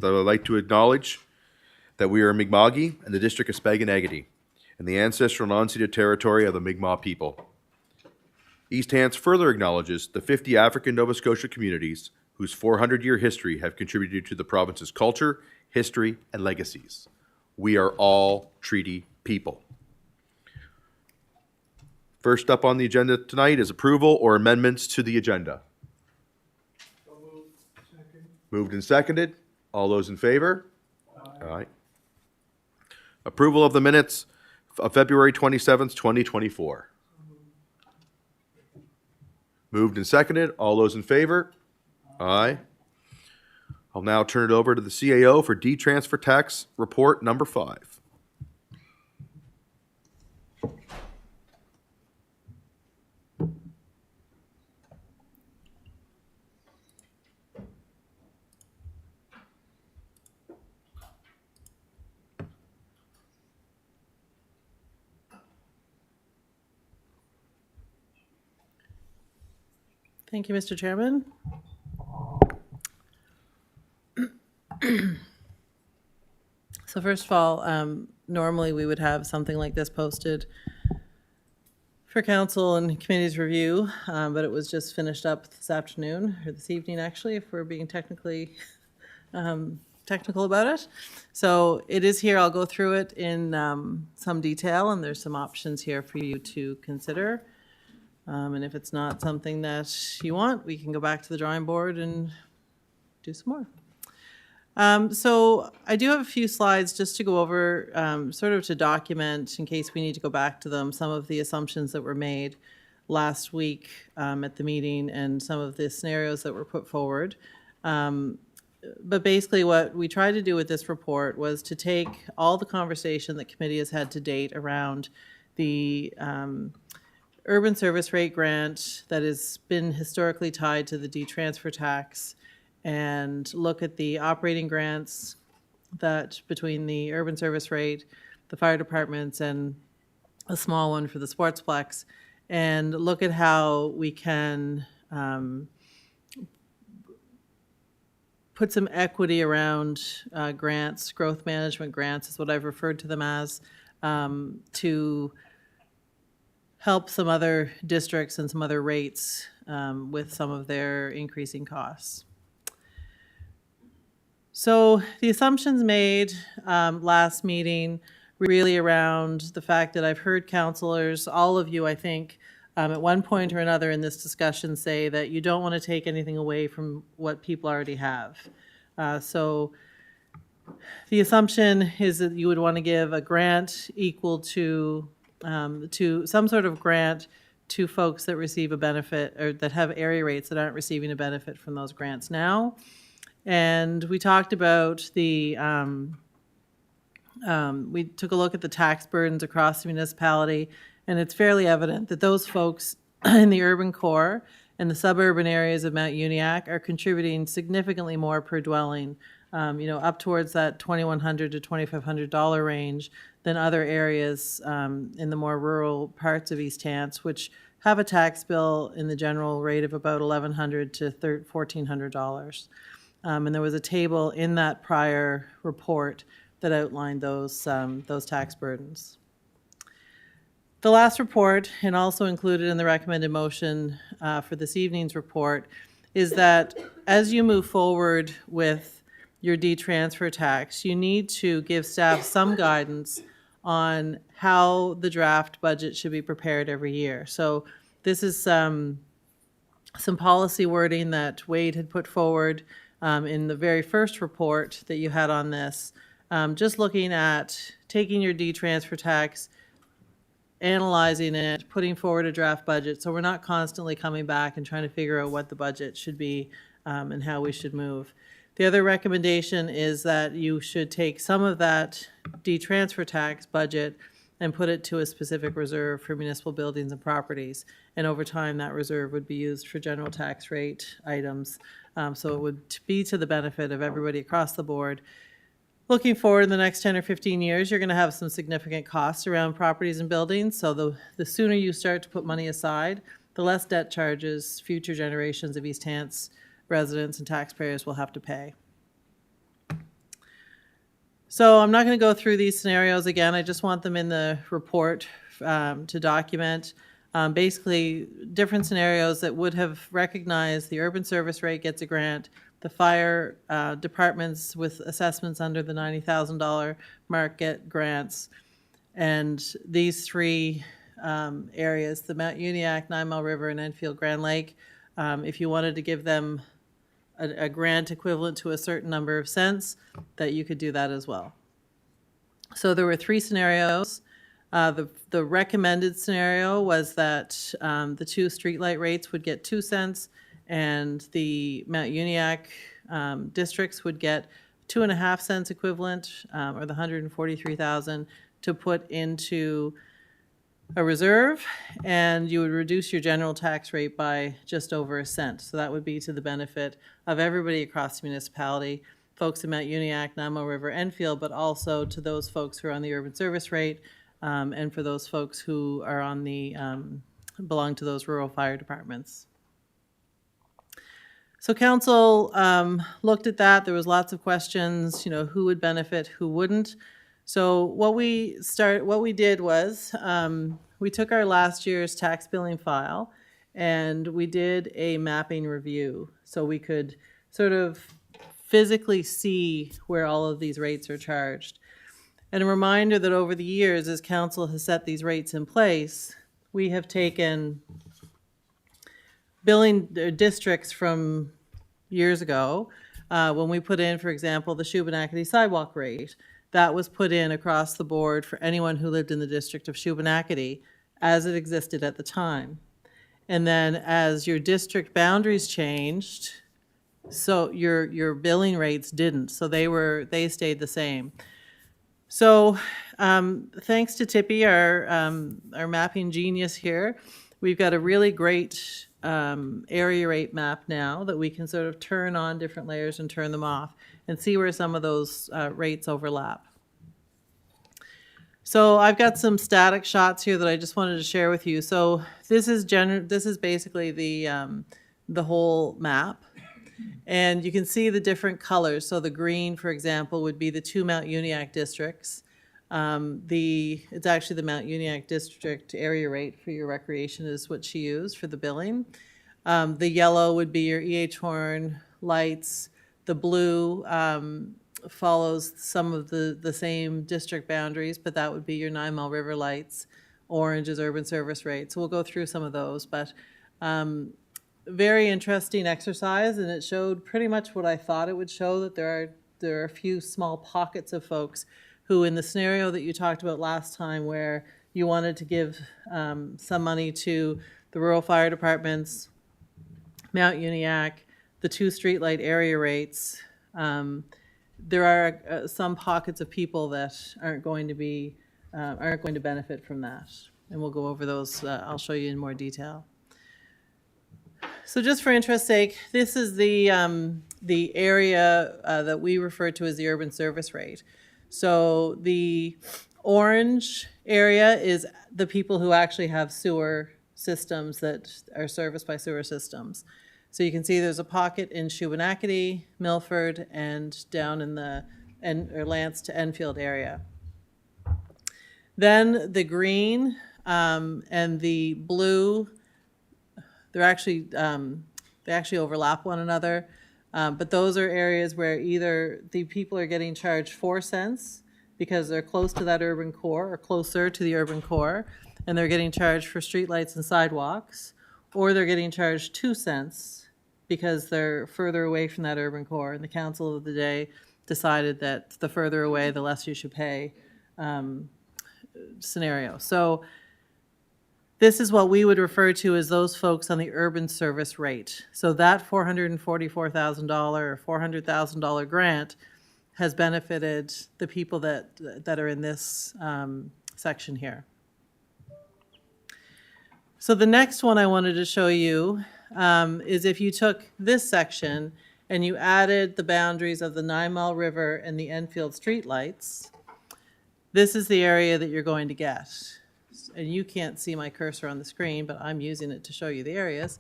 I would like to acknowledge that we are Mi'kma'ki and the District of Spaganagity and the ancestral and unceded territory of the Mi'kmaq people. East Hants further acknowledges the 50 African Nova Scotia communities whose 400-year history have contributed to the province's culture, history, and legacies. We are all treaty people. First up on the agenda tonight is approval or amendments to the agenda. So moved. Second. Moved and seconded. All those in favor? Aye. Approval of the minutes of February 27th, 2024. Moved and seconded. All those in favor? Aye. I'll now turn it over to the CAO for D-Transfer Tax Report number 5. Thank you, Mr. Chairman. So first of all, normally we would have something like this posted for council and committee's review, but it was just finished up this afternoon, or this evening actually, if we're being technical about it. So it is here. I'll go through it in some detail, and there's some options here for you to consider. And if it's not something that you want, we can go back to the drawing board and do some more. So I do have a few slides just to go over, sort of to document, in case we need to go back to them, some of the assumptions that were made last week at the meeting and some of the scenarios that were put forward. But basically what we tried to do with this report was to take all the conversation that committee has had to date around the urban service rate grant that has been historically tied to the D-transfer tax, and look at the operating grants that between the urban service rate, the fire departments, and a small one for the sportsplex, and look at how we can put some equity around grants. Growth management grants is what I've referred to them as, to help some other districts and some other rates with some of their increasing costs. So the assumptions made last meeting really around the fact that I've heard councillors, all of you I think, at one point or another in this discussion say that you don't want to take anything away from what people already have. So the assumption is that you would want to give a grant equal to some sort of grant to folks that receive a benefit or that have area rates that aren't receiving a benefit from those grants now. And we talked about the, we took a look at the tax burdens across the municipality, and it's fairly evident that those folks in the urban core and the suburban areas of Mount Uniacke are contributing significantly more per dwelling, up towards that $2,100 to $2,500 range than other areas in the more rural parts of East Hants, which have a tax bill in the general rate of about $1,100 to $1,400. And there was a table in that prior report that outlined those tax burdens. The last report, and also included in the recommended motion for this evening's report, is that as you move forward with your D-transfer tax, you need to give staff some guidance on how the draft budget should be prepared every year. So this is some policy wording that Wade had put forward in the very first report that you had on this, just looking at taking your D-transfer tax, analyzing it, putting forward a draft budget, so we're not constantly coming back and trying to figure out what the budget should be and how we should move. The other recommendation is that you should take some of that D-transfer tax budget and put it to a specific reserve for municipal buildings and properties. And over time, that reserve would be used for general tax rate items. So it would be to the benefit of everybody across the board. Looking forward in the next 10 or 15 years, you're going to have some significant costs around properties and buildings. So the sooner you start to put money aside, the less debt charges future generations of East Hants residents and taxpayers will have to pay. So I'm not going to go through these scenarios again. I just want them in the report to document. Basically, different scenarios that would have recognized the urban service rate gets a grant, the fire departments with assessments under the $90,000 mark get grants, and these three areas, the Mount Uniacke, 9 Mile River, and Enfield Grand Lake, if you wanted to give them a grant equivalent to a certain number of cents, that you could do that as well. So there were three scenarios. The recommended scenario was that the two streetlight rates would get 2 cents, and the Mount Uniacke districts would get 2.5 cents equivalent, or the 143,000, to put into a reserve, and you would reduce your general tax rate by just over a cent. So that would be to the benefit of everybody across the municipality, folks in Mount Uniacke, 9 Mile River, Enfield, but also to those folks who are on the urban service rate, and for those folks who are on the, belong to those rural fire departments. So council looked at that. There was lots of questions, who would benefit, who wouldn't. So what we did was we took our last year's tax billing file and we did a mapping review so we could sort of physically see where all of these rates are charged. And a reminder that over the years, as council has set these rates in place, we have taken billing districts from years ago when we put in, for example, the Shubenacadie sidewalk rate. That was put in across the board for anyone who lived in the district of Shubenacadie as it existed at the time. And then as your district boundaries changed, so your billing rates didn't. So they stayed the same. So thanks to Tippy, our mapping genius here, we've got a really great area rate map now that we can sort of turn on different layers and turn them off and see where some of those rates overlap. So I've got some static shots here that I just wanted to share with you. So this is basically the whole map. And you can see the different colors. So the green, for example, would be the two Mount Uniacke districts. It's actually the Mount Uniacke district area rate for your recreation is what she used for the billing. The yellow would be your E.H. Horn lights. The blue follows some of the same district boundaries, but that would be your 9 Mile River lights. Orange is urban service rate. So we'll go through some of those, but very interesting exercise, and it showed pretty much what I thought it would show, that there are a few small pockets of folks who, in the scenario that you talked about last time where you wanted to give some money to the rural fire departments, Mount Uniacke, the two streetlight area rates, there are some pockets of people that aren't going to benefit from that. And we'll go over those, I'll show you in more detail. So just for interest's sake, this is the area that we refer to as the urban service rate. So the orange area is the people who actually have sewer systems that are serviced by sewer systems. So you can see there's a pocket in Shubenacadie, Milford, and down in the Lance to Enfield area. Then the green and the blue, they actually overlap one another, but those are areas where either the people are getting charged 4 cents because they're close to that urban core or closer to the urban core, and they're getting charged for streetlights and sidewalks, or they're getting charged 2 cents because they're further away from that urban core. And the council of the day decided that the further away, the less you should pay scenario. So this is what we would refer to as those folks on the urban service rate. So that $444,000 or $400,000 grant has benefited the people that are in this section here. So the next one I wanted to show you is if you took this section and you added the boundaries of the 9 Mile River and the Enfield streetlights, this is the area that you're going to get. And you can't see my cursor on the screen, but I'm using it to show you the areas.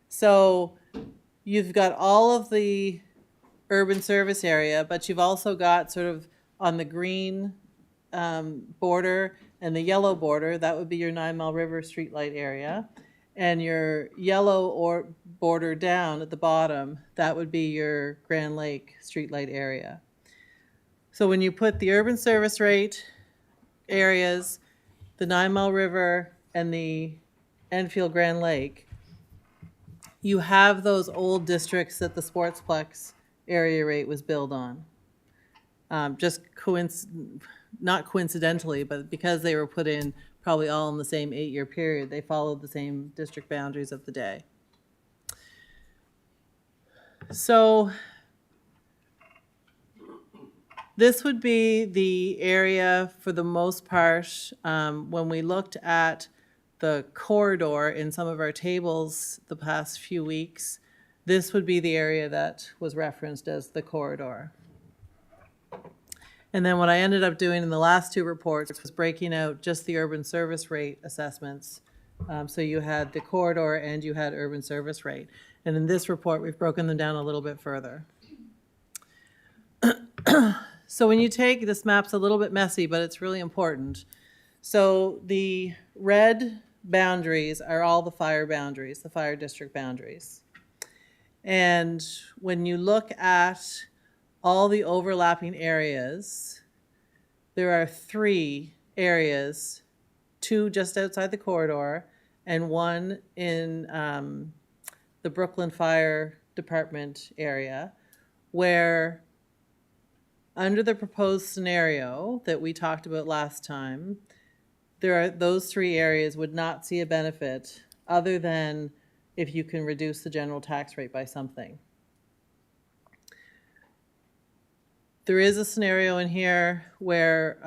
So you've got all of the urban service area, but you've also got sort of on the green border and the yellow border, that would be your 9 Mile River streetlight area. And your yellow or border down at the bottom, that would be your Grand Lake streetlight area. So when you put the urban service rate areas, the 9 Mile River, and the Enfield Grand Lake, you have those old districts that the Sportsplex area rate was built on. Not coincidentally, but because they were put in probably all in the same 8-year period, they followed the same district boundaries of the day. So this would be the area for the most part. When we looked at the corridor in some of our tables the past few weeks, this would be the area that was referenced as the corridor. And then what I ended up doing in the last two reports was breaking out just the urban service rate assessments. So you had the corridor and you had urban service rate. And in this report, we've broken them down a little bit further. So when you take, this map's a little bit messy, but it's really important. So the red boundaries are all the fire boundaries, the fire district boundaries. And when you look at all the overlapping areas, there are 3 areas, 2 just outside the corridor and 1 in the Brooklyn Fire Department area, where under the proposed scenario that we talked about last time, those 3 areas would not see a benefit other than if you can reduce the general tax rate by something. There is a scenario in here where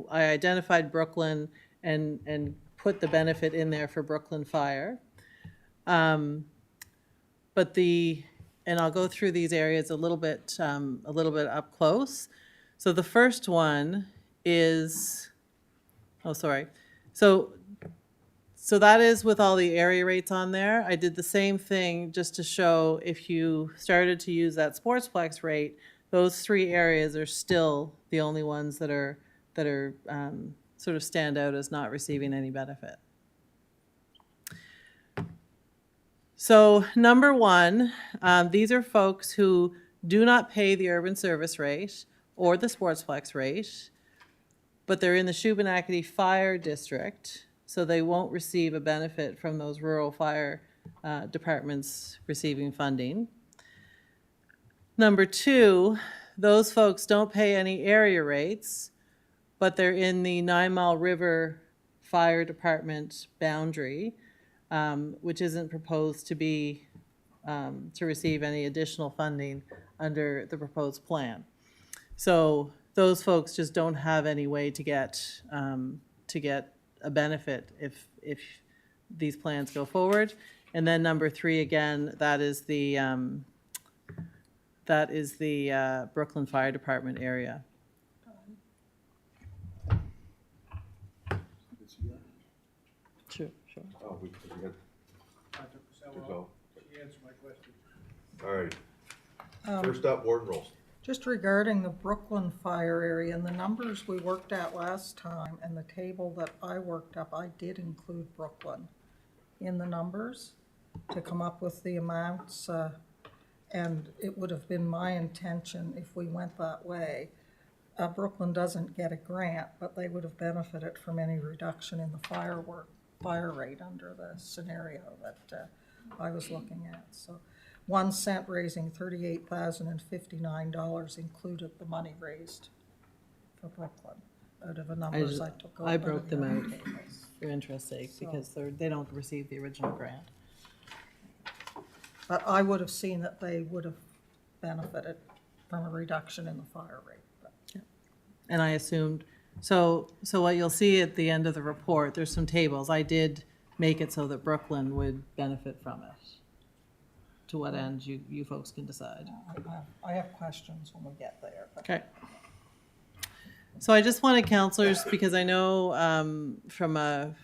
I identified Brooklyn and put the benefit in there for Brooklyn Fire. And I'll go through these areas a little bit up close. So the first one is, So that is with all the area rates on there. I did the same thing just to show if you started to use that Sportsplex rate, those 3 areas are still the only ones that are sort of stand out as not receiving any benefit. So number 1, these are folks who do not pay the urban service rate or the Sportsplex rate, but they're in the Shubenacadie Fire District, so they won't receive a benefit from those rural fire departments receiving funding. Number 2, those folks don't pay any area rates, but they're in the 9 Mile River Fire Department boundary, which isn't proposed to be to receive any additional funding under the proposed plan. So those folks just don't have any way to get a benefit if these plans go forward. And then number 3, again, that is the Brooklyn Fire Department area. Sure. Oh, we had, Dr. Purcell, she answered my question. all right. First up, Warden Rolls. Just regarding the Brooklyn fire area and the numbers we worked at last time and the table that I worked up, I did include Brooklyn in the numbers to come up with the amounts. And it would have been my intention if we went that way. Brooklyn doesn't get a grant, but they would have benefited from any reduction in the fire rate under the scenario that I was looking at. So 1 cent raising $38,059 included the money raised for Brooklyn out of the numbers I took over. I broke them out tables. for interest's sake because they don't receive the original grant. But I would have seen that they would have benefited from a reduction in the fire rate. But And I assumed, so what you'll see at the end of the report, there's some tables. I did make it so that Brooklyn would benefit from it. To what end, you folks can decide. I have questions when we get there. But Okay. So I just wanted counselors, because I know from a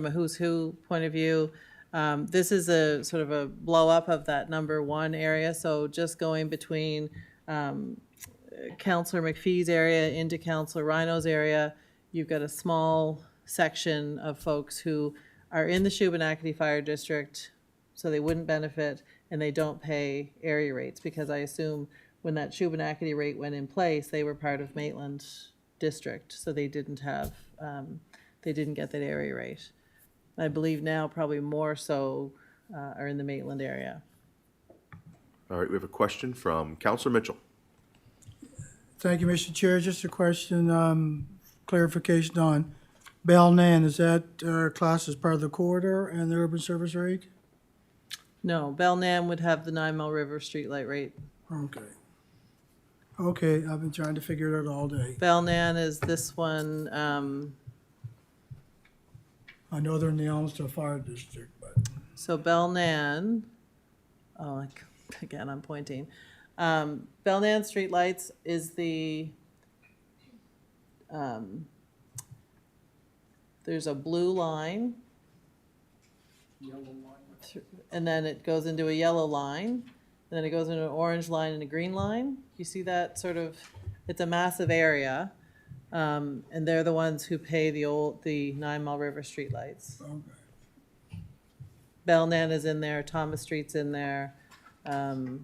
who's who point of view, This is a sort of a blow up of that number one area, so just going between Councillor McPhee's area into Councillor Rhino's area, you've got a small section of folks who are in the Shubenacadie Fire District, so they wouldn't benefit, and they don't pay area rates, because I assume when that Shubenacadie rate went in place, they were part of Maitland District, so they didn't have, they didn't get that area rate. I believe now probably more so are in the Maitland area. All right, we have a question from Councillor Mitchell. Thank you, Mr. Chair. Just a question, clarification on Belnan. Is that classed as part of the corridor and the urban service rate? No, Belknap would have the 9 Mile River streetlight rate. Okay. Okay, I've been trying to figure it out all day. Belknap is this one, I know they're in the Elmsted Fire District, but so Belknap, oh, again, I'm pointing. Belknap streetlights is the, there's a blue line. And then it goes into a yellow line, and then it goes into an orange line and a green line. You see that sort of, it's a massive area. And they're the ones who pay the 9 Mile River streetlights. okay. Belknap is in there, Thomas Street's in there, right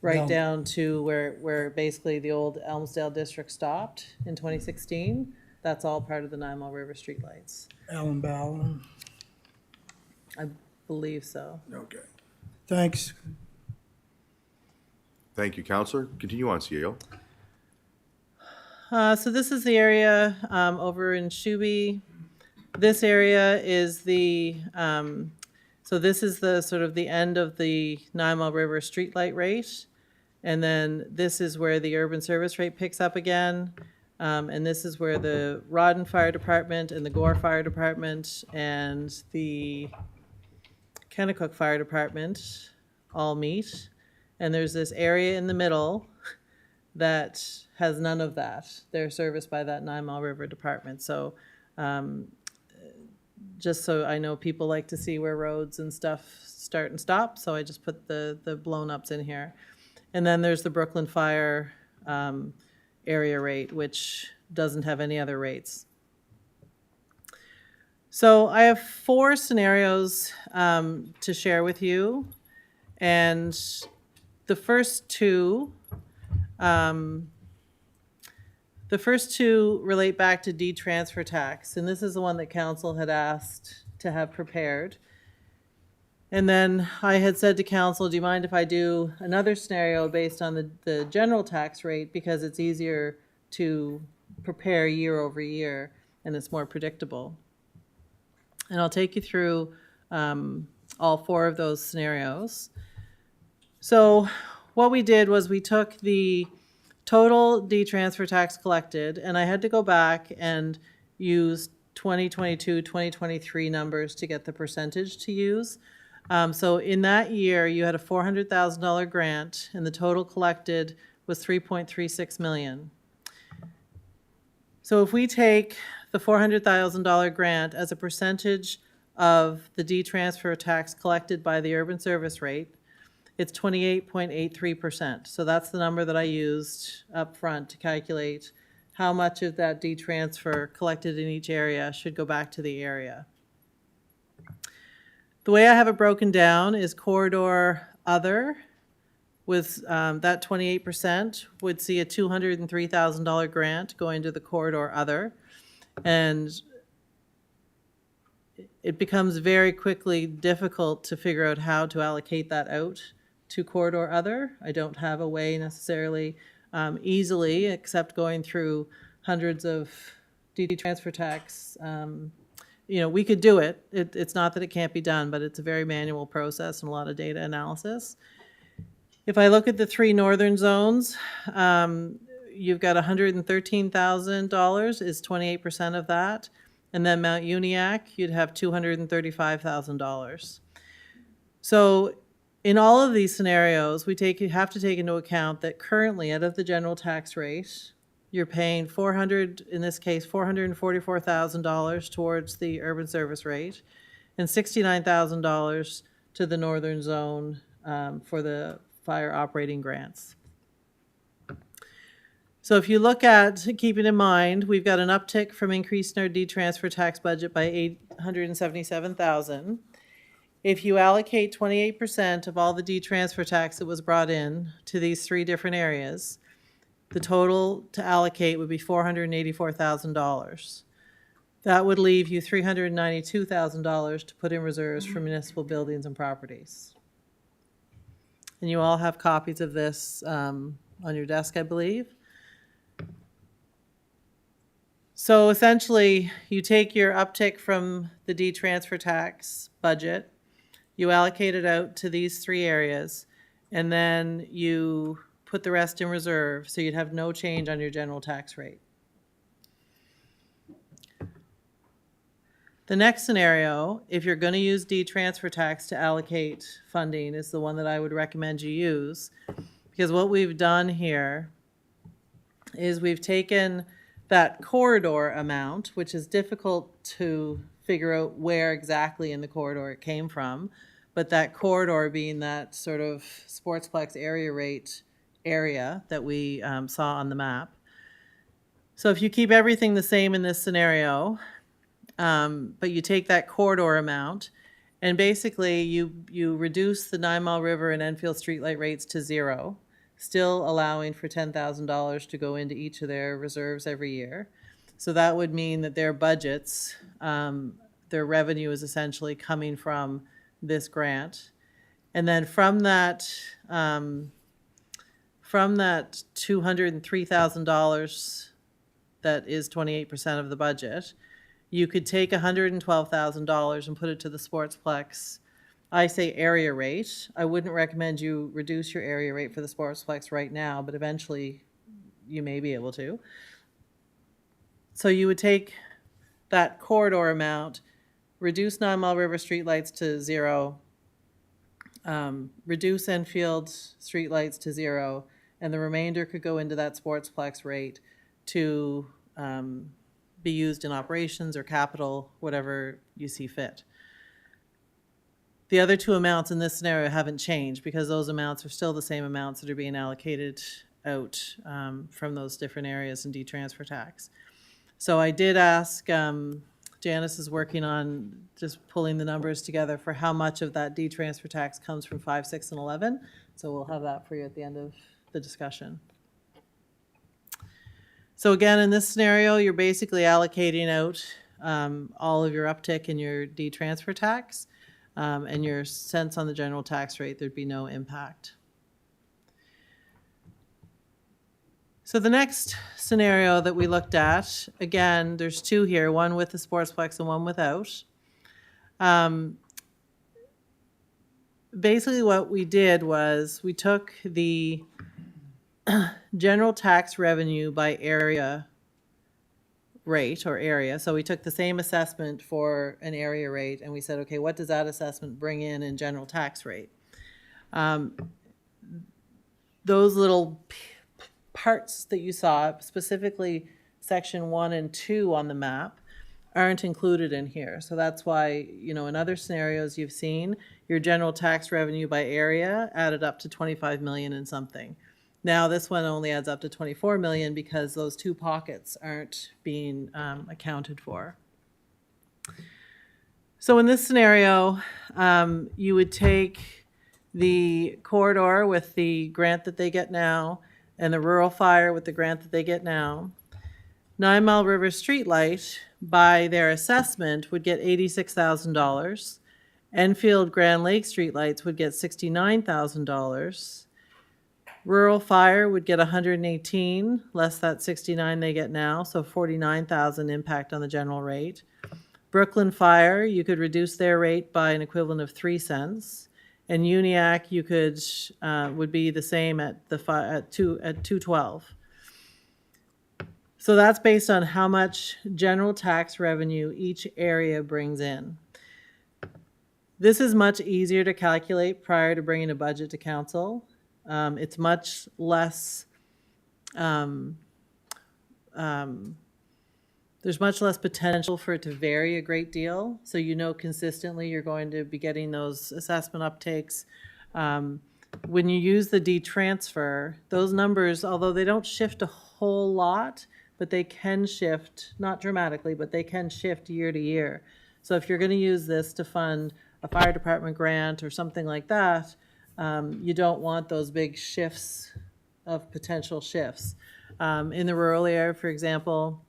Bell- down to where basically the old Elmsdale District stopped in 2016. That's all part of the 9 Mile River streetlights. Alan Ballin. I believe so. Okay. Thanks. Thank you, Councillor. Continue on, CAO. So this is the area over in Shuby. This area is the, so this is the sort of the end of the 9 Mile River streetlight rate. And then this is where the urban service rate picks up again. And this is where the Rawdon Fire Department and the Gore Fire Department and the Kennecott Fire Department all meet. And there's this area in the middle that has none of that. They're serviced by that 9 Mile River Department. So just so I know, people like to see where roads and stuff start and stop, so I just put the blown ups in here. And then there's the Brooklyn Fire area rate, which doesn't have any other rates. So I have 4 scenarios to share with you. And the first two relate back to de-transfer tax, and this is the one that council had asked to have prepared. And then I had said to council, do you mind if I do another scenario based on the general tax rate, because it's easier to prepare year over year and it's more predictable. And I'll take you through all 4 of those scenarios. So what we did was we took the total de-transfer tax collected, and I had to go back and use 2022, 2023 numbers to get the percentage to use. So in that year, you had a $400,000 grant, and the total collected was $3.36 million. So if we take the $400,000 grant as a percentage of the de-transfer tax collected by the urban service rate, it's 28.83%. So that's the number that I used up front to calculate how much of that de-transfer collected in each area should go back to the area. The way I have it broken down is corridor other with that 28% would see a $203,000 grant going to the corridor other. And it becomes very quickly difficult to figure out how to allocate that out to corridor other. I don't have a way necessarily easily, except going through hundreds of de-transfer tax. We could do it. It's not that it can't be done, but it's a very manual process and a lot of data analysis. If I look at the 3 northern zones, you've got $113,000 is 28% of that. And then Mount Uniacke, you'd have $235,000. So in all of these scenarios, you have to take into account that currently out of the general tax rate, you're paying $444,000 towards the urban service rate, and $69,000 to the Northern Zone for the fire operating grants. So if you look at, keeping in mind, we've got an uptick from increasing our D-transfer tax budget by $877,000. If you allocate 28% of all the D-transfer tax that was brought in to these three different areas, the total to allocate would be $484,000. That would leave you $392,000 to put in reserves for municipal buildings and properties. And you all have copies of this on your desk, I believe. So essentially, you take your uptick from the D-transfer tax budget, you allocate it out to these three areas, and then you put the rest in reserve, so you'd have no change on your general tax rate. The next scenario, if you're going to use D-transfer tax to allocate funding, is the one that I would recommend you use, because what we've done here is we've taken that corridor amount, which is difficult to figure out where exactly in the corridor it came from, but that corridor being that sort of Sportsplex area rate area that we saw on the map. So if you keep everything the same in this scenario, but you take that corridor amount, and basically you reduce the 9 Mile River and Enfield streetlight rates to zero, still allowing for $10,000 to go into each of their reserves every year. So that would mean that their budgets, their revenue is essentially coming from this grant. And then from that $203,000 that is 28% of the budget, you could take $112,000 and put it to the Sportsplex. I say area rate. I wouldn't recommend you reduce your area rate for the Sportsplex right now, but eventually you may be able to. So you would take that corridor amount, reduce 9 Mile River streetlights to zero, reduce Enfield streetlights to zero, and the remainder could go into that Sportsplex rate to be used in operations or capital, whatever you see fit. The other two amounts in this scenario haven't changed because those amounts are still the same amounts that are being allocated out from those different areas in D-transfer tax. So I did ask, Janice is working on just pulling the numbers together for how much of that D-transfer tax comes from 5, 6, and 11. So we'll have that for you at the end of the discussion. So again, in this scenario, you're basically allocating out all of your uptick in your D-transfer tax. And your sense on the general tax rate, there'd be no impact. So the next scenario that we looked at, again, there's two here, one with the Sportsplex and one without. Basically what we did was we took the general tax revenue by area rate or area. So we took the same assessment for an area rate and we said, okay, what does that assessment bring in general tax rate? Those little parts that you saw, specifically section 1 and 2 on the map, aren't included in here. So that's why, you know, in other scenarios you've seen, your general tax revenue by area added up to 25 million and something. Now this one only adds up to 24 million because those two pockets aren't being accounted for. So in this scenario, you would take the corridor with the grant that they get now and the rural fire with the grant that they get now. 9 Mile River Streetlight, by their assessment, would get $86,000. Enfield Grand Lake Streetlights would get $69,000. Rural Fire would get 118, less that 69 they get now, so 49,000 impact on the general rate. Brooklyn Fire, you could reduce their rate by an equivalent of 3 cents, and Uniac you could would be the same at $2.12. So that's based on how much general tax revenue each area brings in. This is much easier to calculate prior to bringing a budget to council. It's much less there's much less potential for it to vary a great deal. So you know consistently you're going to be getting those assessment uptakes. When you use the D-transfer, those numbers, although they don't shift a whole lot, but they can shift, not dramatically, but they can shift year to year. So if you're going to use this to fund a fire department grant or something like that, you don't want those big shifts of potential shifts. In the rural area, for example,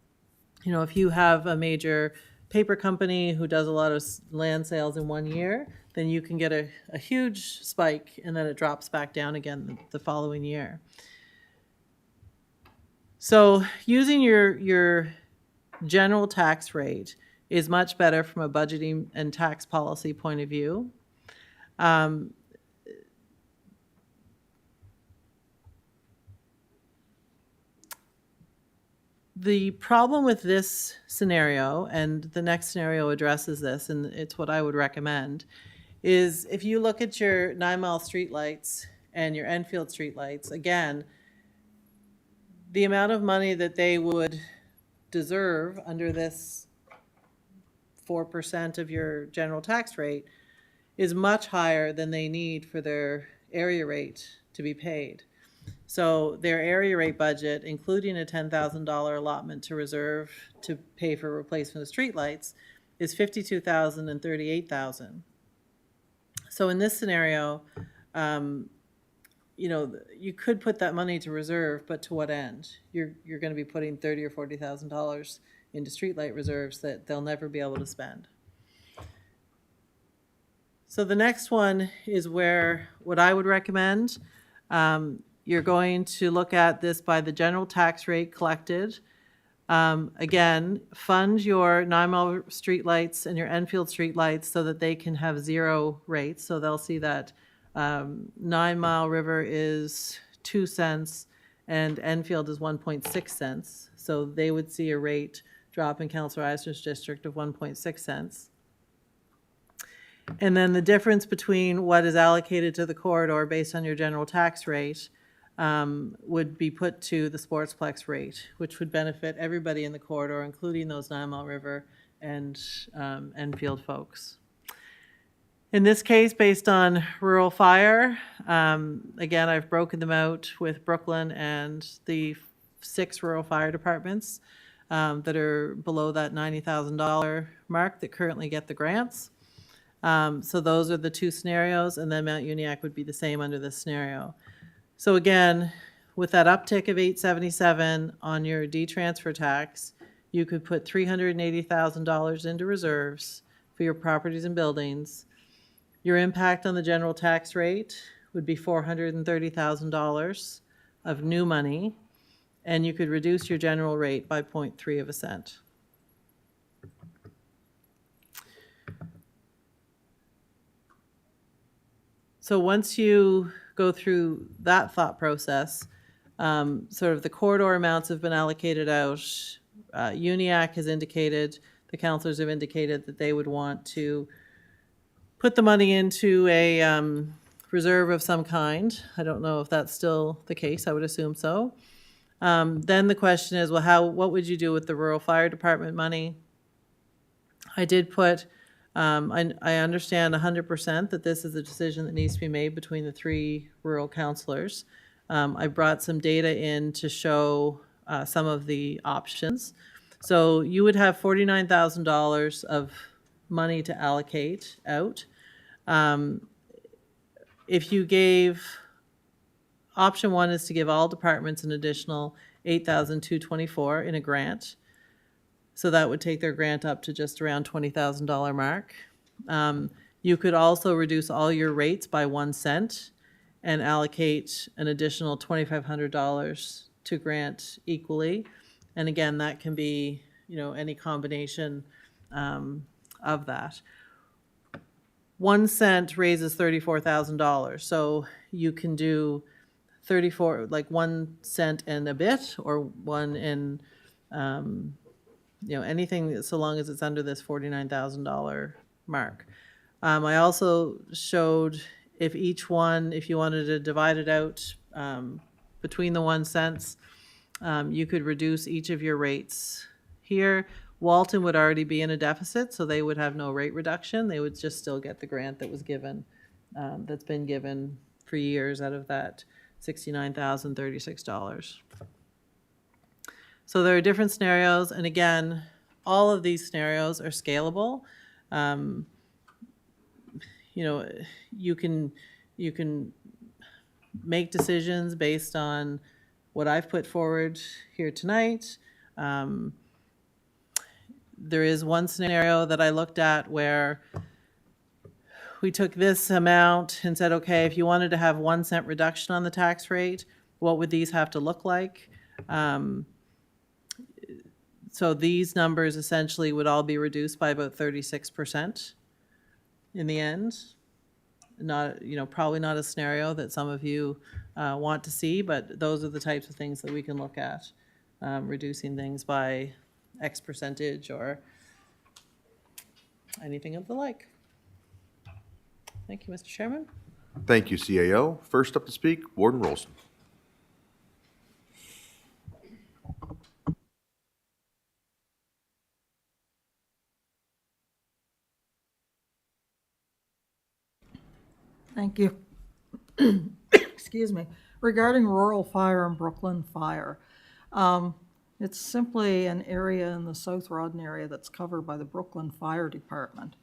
you know, if you have a major paper company who does a lot of land sales in 1 year, then you can get a huge spike and then it drops back down again the following year. So using your general tax rate is much better from a budgeting and tax policy point of view. The problem with this scenario, and the next scenario addresses this, and it's what I would recommend, is if you look at your 9 Mile streetlights and your Enfield streetlights, again, the amount of money that they would deserve under this 4% of your general tax rate is much higher than they need for their area rate to be paid. So their area rate budget, including a $10,000 allotment to reserve to pay for replacement of streetlights, is $52,000 and $38,000. So in this scenario, you know, you could put that money to reserve, but to what end? You're going to be putting $30,000 or $40,000 into streetlight reserves that they'll never be able to spend. So the next one is where what I would recommend. You're going to look at this by the general tax rate collected. Again, fund your 9 Mile streetlights and your Enfield streetlights so that they can have zero rates. So they'll see that 9 Mile River is 2 cents and Enfield is 1.6 cents. So they would see a rate drop in Councillor Eisner's district of 1.6 cents. And then the difference between what is allocated to the corridor based on your general tax rate would be put to the Sportsplex rate, which would benefit everybody in the corridor, including those 9 Mile River and Enfield folks. In this case, based on rural fire, again, I've broken them out with Brooklyn and the 6 rural fire departments that are below that $90,000 mark that currently get the grants. So those are the 2 scenarios, and then Mount Uniacke would be the same under this scenario. So again, with that uptick of $877 on your D-transfer tax, you could put $380,000 into reserves for your properties and buildings. Your impact on the general tax rate would be $430,000 of new money, and you could reduce your general rate by 0.3 of a cent. So once you go through that thought process, sort of the corridor amounts have been allocated out. Uniacke has indicated, the councillors have indicated that they would want to put the money into a reserve of some kind. I don't know if that's still the case. I would assume so. Then the question is, well, what would you do with the rural fire department money? I did put, I understand 100% that this is a decision that needs to be made between the 3 rural councillors. I brought some data in to show some of the options. So you would have $49,000 of money to allocate out. If you gave, option 1 is to give all departments an additional $8,224 in a grant. So that would take their grant up to just around $20,000 mark. You could also reduce all your rates by 1 cent and allocate an additional $2,500 to grant equally. And again, that can be, you know, any combination of that. 1 cent raises $34,000. So you can do 1 cent and a bit, or 1 in, you know, anything so long as it's under this $49,000 mark. I also showed if each one, if you wanted to divide it out between the 1 cents, you could reduce each of your rates here Walton would already be in a deficit, so they would have no rate reduction. They would just still get the grant that was given, that's been given for years out of that $69,036. So there are different scenarios, and again, all of these scenarios are scalable. You know, you can make decisions based on what I've put forward here tonight. There is one scenario that I looked at where we took this amount and said, okay, if you wanted to have 1 cent reduction on the tax rate, what would these have to look like? So these numbers essentially would all be reduced by about 36% in the end. Not, you know, probably not a scenario that some of you want to see, but those are the types of things that we can look at, reducing things by X percentage or anything of the like. Thank you, Mr. Chairman. Thank you, CAO. First up to speak, Warden Rolston. Thank you. Excuse me. Regarding rural fire and Brooklyn fire, it's simply an area in the South Rawdon area that's covered by the Brooklyn Fire Department.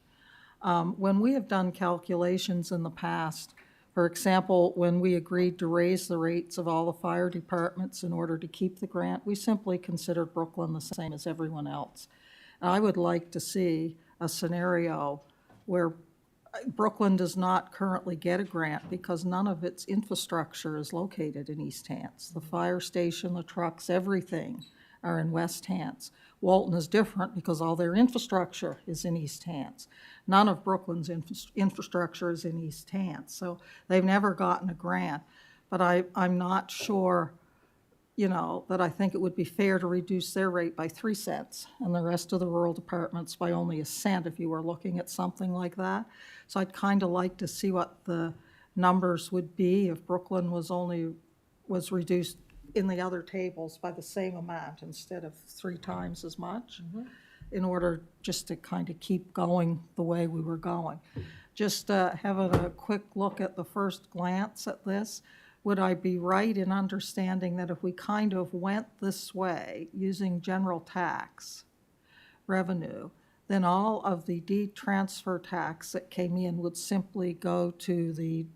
When we have done calculations in the past, for example, when we agreed to raise the rates of all the fire departments in order to keep the grant, we simply considered Brooklyn the same as everyone else. And I would like to see a scenario where Brooklyn does not currently get a grant because none of its infrastructure is located in East Hants. The fire station, the trucks, everything are in West Hants. Walton is different because all their infrastructure is in East Hants. None of Brooklyn's infrastructure is in East Hants, so they've never gotten a grant. But I'm not sure, you know, that I think it would be fair to reduce their rate by 3 cents and the rest of the rural departments by only 1 cent if you were looking at something like that. So I'd kind of like to see what the numbers would be if Brooklyn was reduced in the other tables by the same amount instead of 3 times as much, in order just to kind of keep going the way we were going. Just having a quick look at the first glance at this, would I be right in understanding that if we kind of went this way using general tax revenue, then all of the deed transfer tax that came in would simply go to the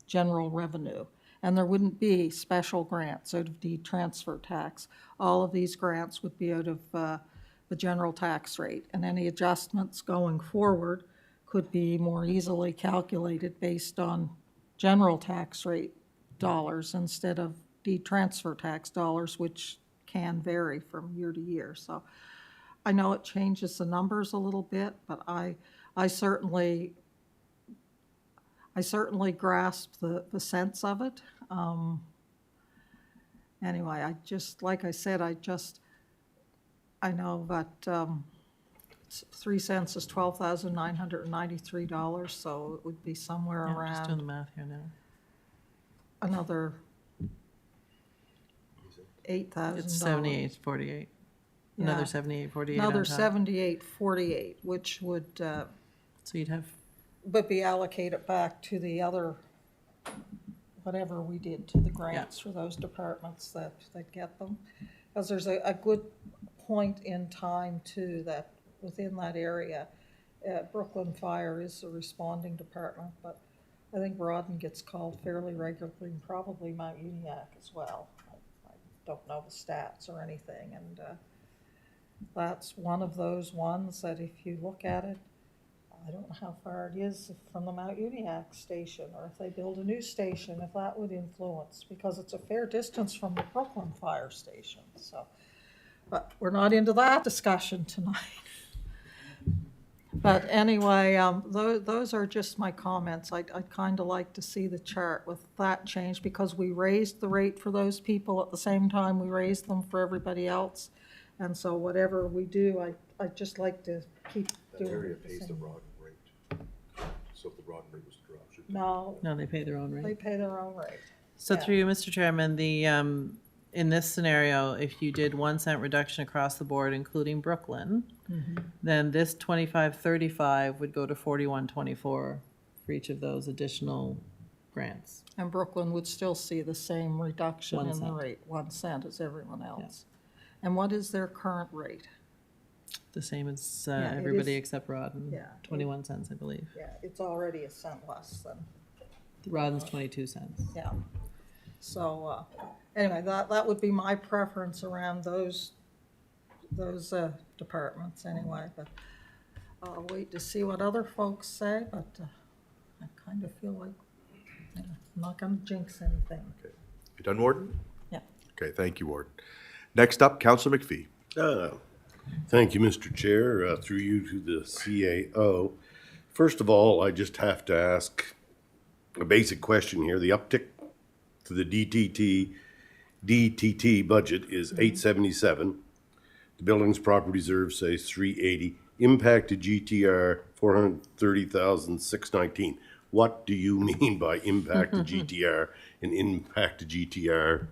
general revenue, and there wouldn't be special grants out of deed transfer tax. All of these grants would be out of the general tax rate, and any adjustments going forward could be more easily calculated based on general tax rate dollars instead of deed transfer tax dollars, which can vary from year to year. So I know it changes the numbers a little bit, but I certainly grasp the sense of it. Anyway, I just, like I said, I know that 3 cents is $12,993, so it would be somewhere Yeah, just doing the around math here now. another $8,000. It's 78.48. Yeah. Another 78.48 Another on top. $78.48, which would So you'd have, be allocated back to the other, whatever we did to the grants for those departments that get them. Because there's a good point in time too, that within that area, Brooklyn Fire is the responding department, but I think Rawdon gets called fairly regularly, and probably Mount Uniacke as well. I don't know the stats or anything, and that's one of those ones that if you look at it, I don't know how far it is from the Mount Uniacke station, or if they build a new station, if that would influence, because it's a fair distance from the Brooklyn Fire Station, so. But we're not into that discussion tonight. But anyway, those are just my comments. I'd kind of like to see the chart with that change, because we raised the rate for those people at the same time we raised them for everybody else. And so whatever we do, I'd just like to keep doing That area it the pays the same. Rawdon rate. So if the Rawdon rate was to drop, should No, no, they pay their own they rate. pay their own rate. So yeah. through you, Mr. Chairman, in this scenario, if you did 1 cent reduction across the board, including Brooklyn, then this 2535 would go to 4124 for each of those additional grants. And Brooklyn would still see the same reduction 1 in the cent. rate, 1 cent as everyone else. And what is their current rate? The same as Yeah, it everybody is- except Rodden, Yeah. 21 cents, I believe. Yeah, it's already a cent less than, Rodden's 22 cents. yeah. So, anyway, that would be my preference around those departments anyway, but I'll wait to see what other folks say, but I kind of feel like, I'm not gonna jinx anything. You done, Warden? Yeah. Okay, thank you, Warden. Next up, Councilor McPhee. Thank you, Mr. Chair, through you to the CAO. First of all, I just have to ask a basic question here. The uptick to the DTT budget is 877. The buildings property reserve says 380. Impact to GTR 430,619. What do you mean by impact to GTR and impact to GTR?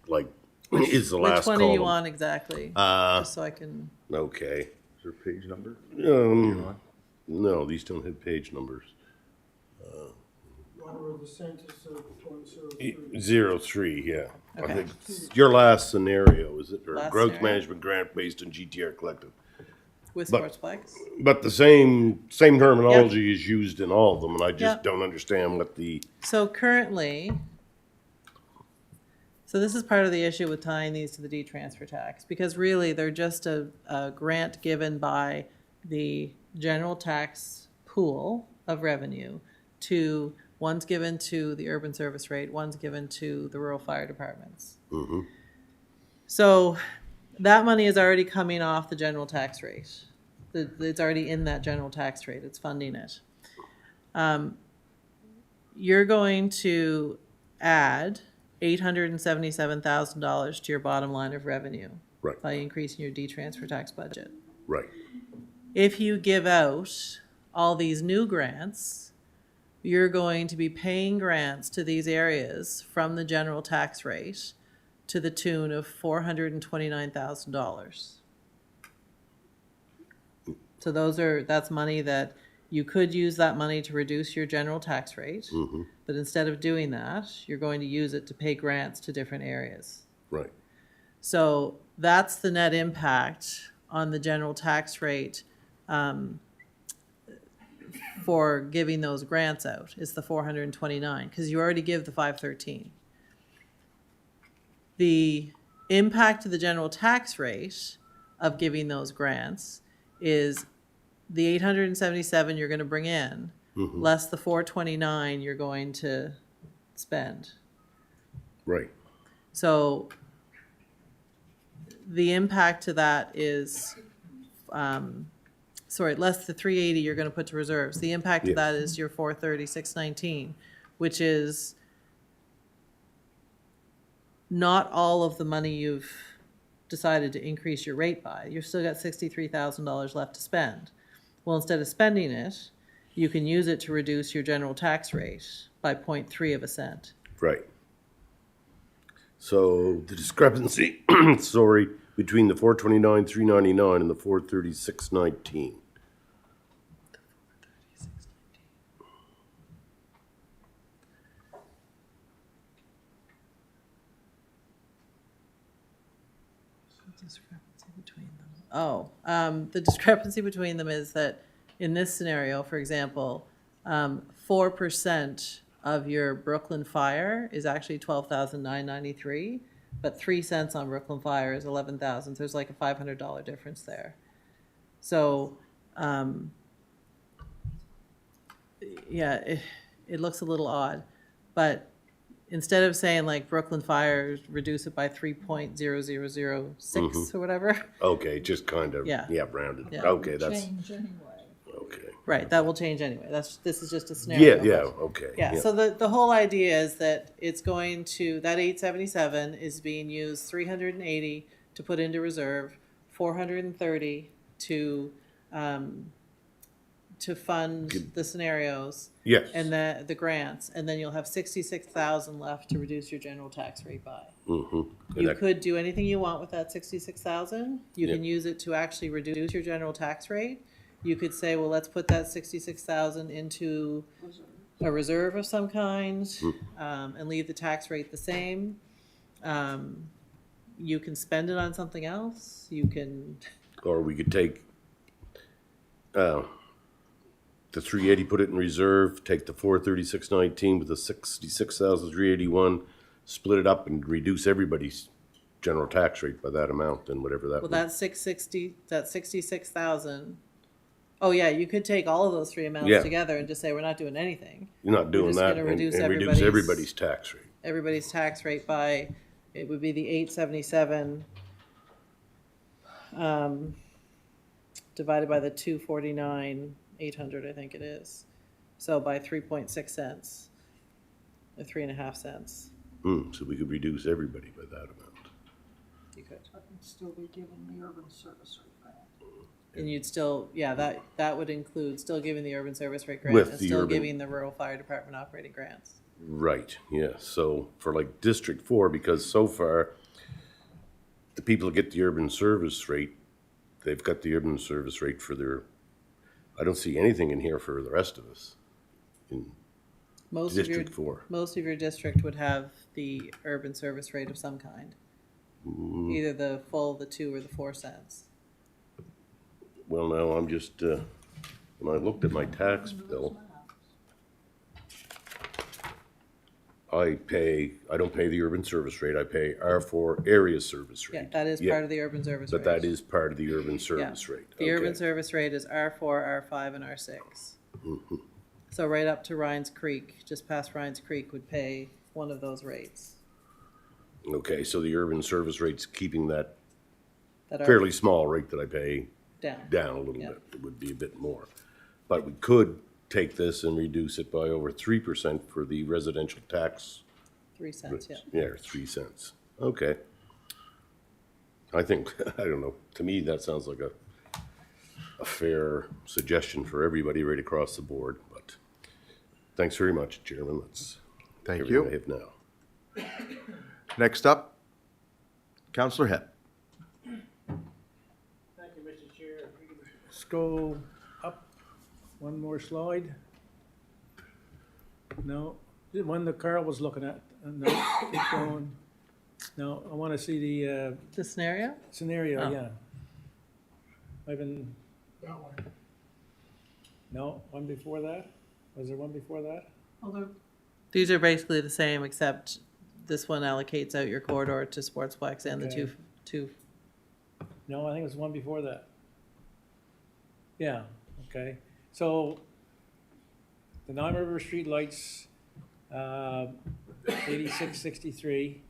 Like, is the last Which one column? are you on exactly? Just so I can, Okay. Is there a page number? No, these don't have page numbers. The census of 03, yeah. I Okay. think it's your last scenario, is it? Or Last growth scenario. management grant based on GTR collective. with But- Sportsplex. But the same terminology is used in all of them, and I just Yeah. don't understand what the, So currently, so this is part of the issue with tying these to the D-transfer tax, because really they're just a grant given by the general tax pool of revenue to, one's given to the urban service rate, one's given to the rural fire departments. So that money is already coming off the general tax rate. It's already in that general tax rate, it's funding it. You're going to add $877,000 to your bottom line of revenue Right. by increasing your D-transfer tax budget. right, If you give out all these new grants, you're going to be paying grants to these areas from the general tax rate to the tune of $429,000. So that's money that you could use that money to reduce your general tax rate, but instead of doing that, you're going to use it to pay grants to different areas. right. So that's the net impact on the general tax rate for giving those grants out, is the 429, because you already give the 513. The impact to the general tax rate of giving those grants is the 877 you're going to bring in, less the 429 you're going to spend. Right, So the impact to that is, less the 380 you're going to put to reserves. The impact of Yes. that is your 43619, which is not all of the money you've decided to increase your rate by. You've still got $63,000 left to spend. Well, instead of spending it, you can use it to reduce your general tax rate by 0.3 of a cent. right. So the discrepancy, sorry, between the 429, 399 and the 436, 19. Discrepancy between them. Oh, the discrepancy between them is that in this scenario, for example, 4% of your Brooklyn Fire is actually $12,993, but 3 cents on Brooklyn Fire is 11,000. So there's like a $500 difference there. So, yeah, it looks a little odd, but instead of saying like Brooklyn Fire, reduce it by 3.0006 or whatever, Okay, just kind of, Yeah. rounded. Yeah. Okay, that's, Change anyway. okay. right, that will change anyway. This is just a scenario. Yeah, but- okay. Yeah, so the whole idea is that it's going to, that 877 is being used 380 to put into reserve, 430 to fund the scenarios Yes. and the grants, and then you'll have 66,000 left to reduce your general tax rate by. And You that- could do anything you want with that 66,000. You can use it to actually reduce your general tax rate. You could say, well, let's put that 66,000 into a reserve of some kind, and leave the tax rate the same. You can spend it on something else. You can, Or we could take, the 380, put it in reserve, take the 436.19 with the 66,381, split it up and reduce everybody's general tax rate by that amount and whatever that well, would. that's 660, that's 66,000. Oh, yeah, you could take all of those three amounts Yeah. together and just say, we're not doing anything. You're not doing just that gonna and reduce reduce everybody's- everybody's tax rate. Everybody's tax rate by, it would be the 877, divided by the 249,800, I think it is. So by 3.6 cents, or 3.5 cents, So we could reduce everybody by that amount. you could. I can still be given the urban service rate grant. And you'd still, yeah, that would include still giving the urban service rate grant With and the still urban- giving the rural fire department operating grants. Right, yeah, so for like District 4, because so far, the people that get the urban service rate, they've got the urban service rate for their, I don't see anything in here for the rest of us in Most of your, District 4. most of your district would have the urban service rate of some kind. Either the full, the 2, or the 4 cents. Well, now, I'm just, when I looked at my tax bill, I don't pay the urban service rate, I pay R4 area service rate. Yeah, that is Yeah, part of the urban service rate. But that is part of the urban Yeah. service rate. The urban Okay. service rate is R4, R5, and R6. Mm-hmm. So right up to Ryan's Creek, just past Ryan's Creek would pay one of those rates. Okay, so the urban service rate's keeping that That are fairly small rate that I pay down. down a little Yeah. bit. It would be a bit more. But we could take this and reduce it by over 3% for the residential tax. 3 cents, yeah. Yeah, or 3 cents. Okay. I think, I don't know, to me, that sounds like a fair suggestion for everybody right across the board, but thanks very much, Chairman. That's Thank everything you. I have now. Next up, Counselor Hepp. Thank you, Mr. Chair. If we could scroll up one more slide. No, the one that Carl was looking at. No, keep going. No, I want to see the The scenario? scenario, Oh. yeah. I've been. No, one before that? Was there one before that? These are basically the same, except this one allocates out your corridor to Sportsplex and the Okay. two. No, I think it was one before that. Yeah, okay. So the Nine River Street lights, 8663,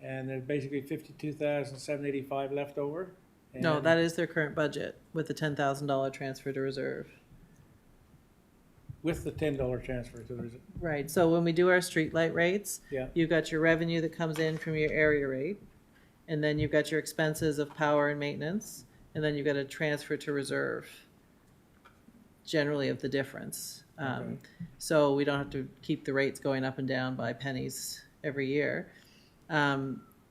and there's basically 52,785 left over. No, And- that is their current budget with the $10,000 transfer to reserve. With the $10 transfer to the, Right, so when we do our streetlight rates, yeah, you've got your revenue that comes in from your area rate, and then you've got your expenses of power and maintenance, and then you've got a transfer to reserve, generally of the difference. Okay. So we don't have to keep the rates going up and down by pennies every year.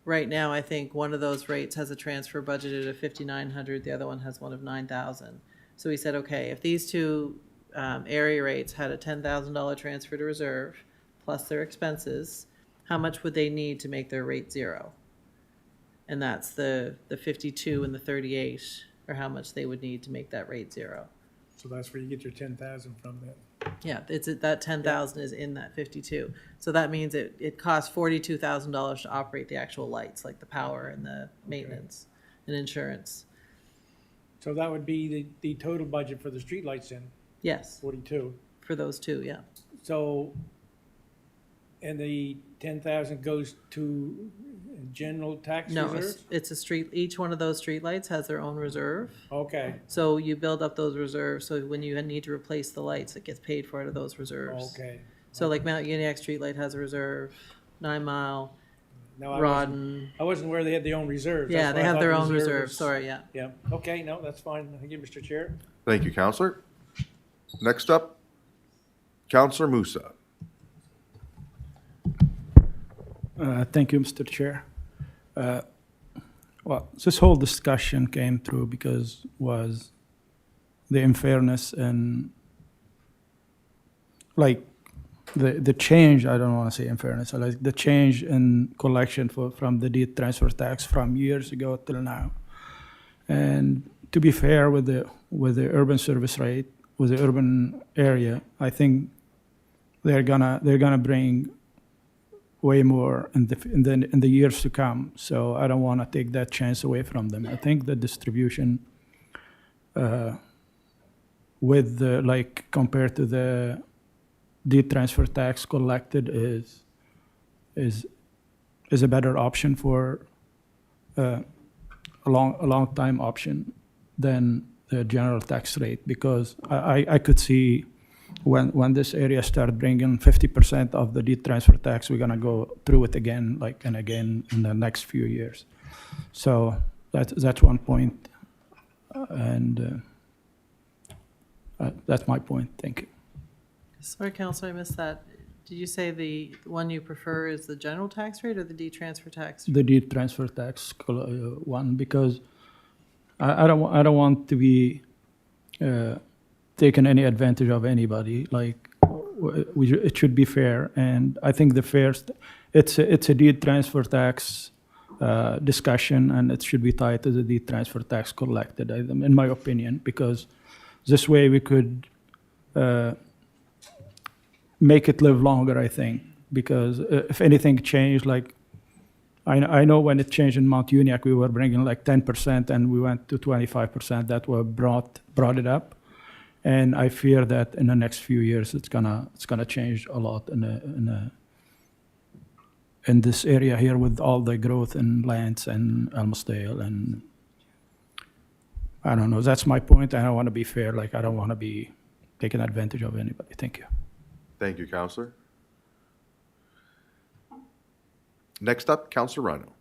Right now, I think one of those rates has a transfer budgeted of 5,900, the other one has one of 9,000. So we said, okay, if these two area rates had a $10,000 transfer to reserve plus their expenses, how much would they need to make their rate 0? And that's the 52 and the 38, or how much they would need to make that rate 0. so that's where you get your 10,000 from then. Yeah, that 10,000 is in that 52. So that means it costs $42,000 to operate the actual lights, like the power and the maintenance and insurance. So that would be the total budget for the streetlights then, Yes, 42. for those two, yeah. So, and the 10,000 goes to general tax No, reserve? it's a street, each one of those streetlights has their own reserve. Okay, So you build up those reserves, so when you need to replace the lights, it gets paid for out of those reserves. okay. So like Mount Uniacke Streetlight has a reserve, 9 Mile, No, I Rawdon, wasn't aware they had their own reserves. yeah, That's they why I have thought their the own reserve reserve, was- sorry, yeah. Yeah, okay, no, that's fine. Thank you, Mr. Chair. Thank you, Counselor. Next up, Counselor Musa. Thank you, Mr. Chair. Well, this whole discussion came through because was the unfairness and like the change, I don't want to say unfairness, like the change in collection from the deed transfer tax from years ago till now. And to be fair with the urban service rate, with the urban area, I think they're gonna bring way more in the years to come. So I don't want to take that chance away from them. I think the distribution, with the, like compared to the deed transfer tax collected, is a better option for a long time option than the general tax rate, because I could see when this area start bringing 50% of the deed transfer tax, we're gonna go through it again, like and again in the next few years. So that's one point, and that's my point. Thank you. Sorry, Counselor, I missed that. Did you say the one you prefer is the general tax rate or the deed transfer tax? The deed transfer tax one, because I don't want to be taking any advantage of anybody. Like it should be fair, and I think the fairest, it's a deed transfer tax discussion, and it should be tied to the deed transfer tax collected, in my opinion, because this way we could make it live longer, I think, because if anything changed, like I know when it changed in Mount Uniac, we were bringing like 10% and we went to 25%. That were brought it up, and I fear that in the next few years it's gonna change a lot in this area here with all the growth in lands and Elmsdale, and I don't know. That's my point. I don't want to be fair. Like I don't want to be taking advantage of anybody. Thank you. Thank you, Counselor. Next up, Counselor Rhino.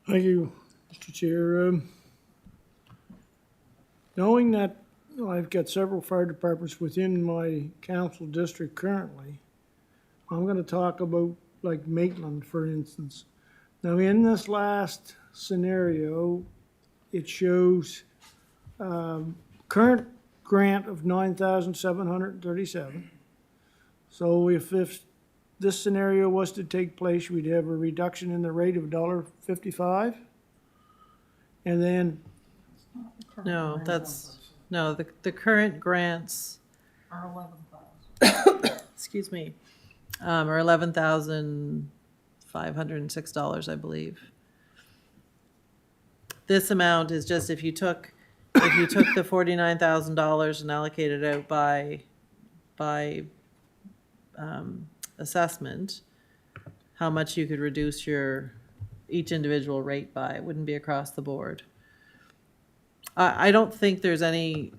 Thank you, Mr. Chair. Knowing that I've got several fire departments within my council district currently, I'm going to talk about like Maitland, for instance. Now, in this last scenario, it shows current grant of $9,737. So if this scenario was to take place, we'd have a reduction in the rate of $1.55. And then, No, the current grants, Our 11,000. excuse me, are $11,506, I believe. This amount is just if you took the $49,000 and allocated it out by assessment, how much you could reduce each individual rate by. It wouldn't be across the board. I don't think there's any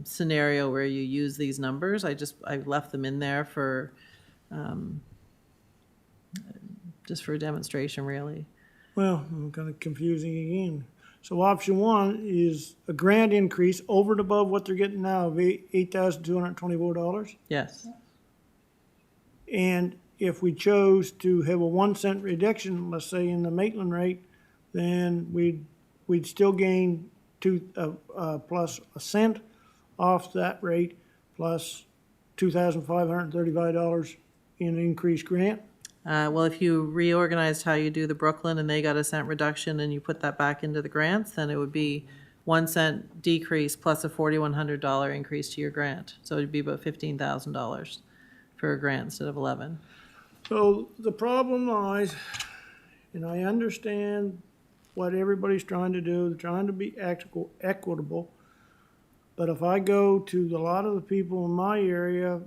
scenario where you use these numbers. I left them in there for just for a demonstration, really. well, I'm kind of confusing again. So option one is a grant increase over and above what they're getting now of $8,224. Yes. And if we chose to have a 1 cent reduction, let's say in the Maitland rate, then we'd still gain plus a cent off that rate, plus $2,535 in increased grant. Well, if you reorganized how you do the Brooklyn and they got a cent reduction and you put that back into the grants, then it would be 1 cent decrease plus a $4,100 increase to your grant. So it'd be about $15,000 for a grant instead of 11. So the problem lies, and I understand what everybody's trying to do, they're trying to be equitable. But if I go to a lot of the people in my area,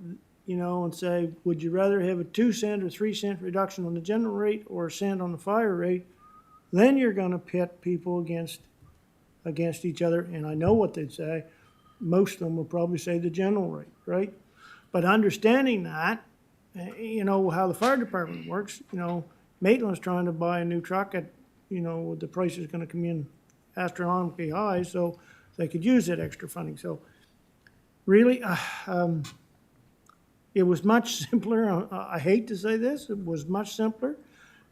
you know, and say, would you rather have a 2 cent or 3 cent reduction on the general rate or a cent on the fire rate? Then you're gonna pit people against each other, and I know what they'd say. Most of them will probably say the general rate, right? But understanding that, you know, how the fire department works, you know, Maitland's trying to buy a new truck at, you know, the price is gonna come in astronomically high, so they could use that extra funding. So really, it was much simpler, I hate to say this, it was much simpler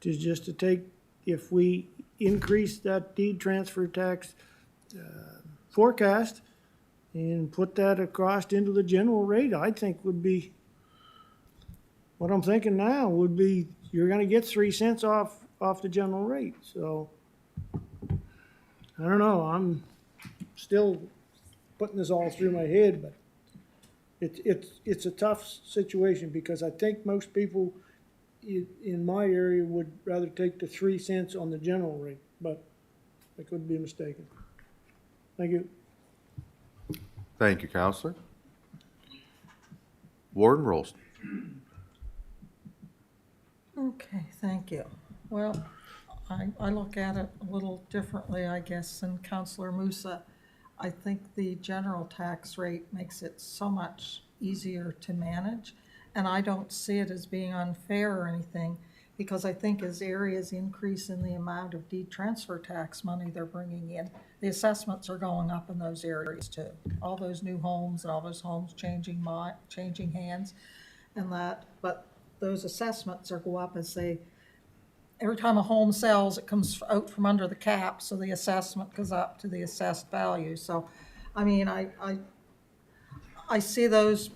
to take, if we increase that deed transfer tax forecast and put that across into the general rate, I think would be, what I'm thinking now would be, you're gonna get 3 cents off the general rate, so. I don't know, I'm still putting this all through my head, but it's a tough situation, because I think most people in my area would rather take the 3 cents on the general rate, but I could be mistaken. Thank you. Thank you, Counselor. Warden Rolston. Okay, thank you. Well, I look at it a little differently, I guess, than Counselor Musa. I think the general tax rate makes it so much easier to manage, and I don't see it as being unfair or anything, because I think as areas increase in the amount of deed transfer tax money they're bringing in, the assessments are going up in those areas too. All those new homes and all those homes changing hands and that, but those assessments are go up as they, every time a home sells, it comes out from under the cap, so the assessment goes up to the assessed value. So, I mean, I see those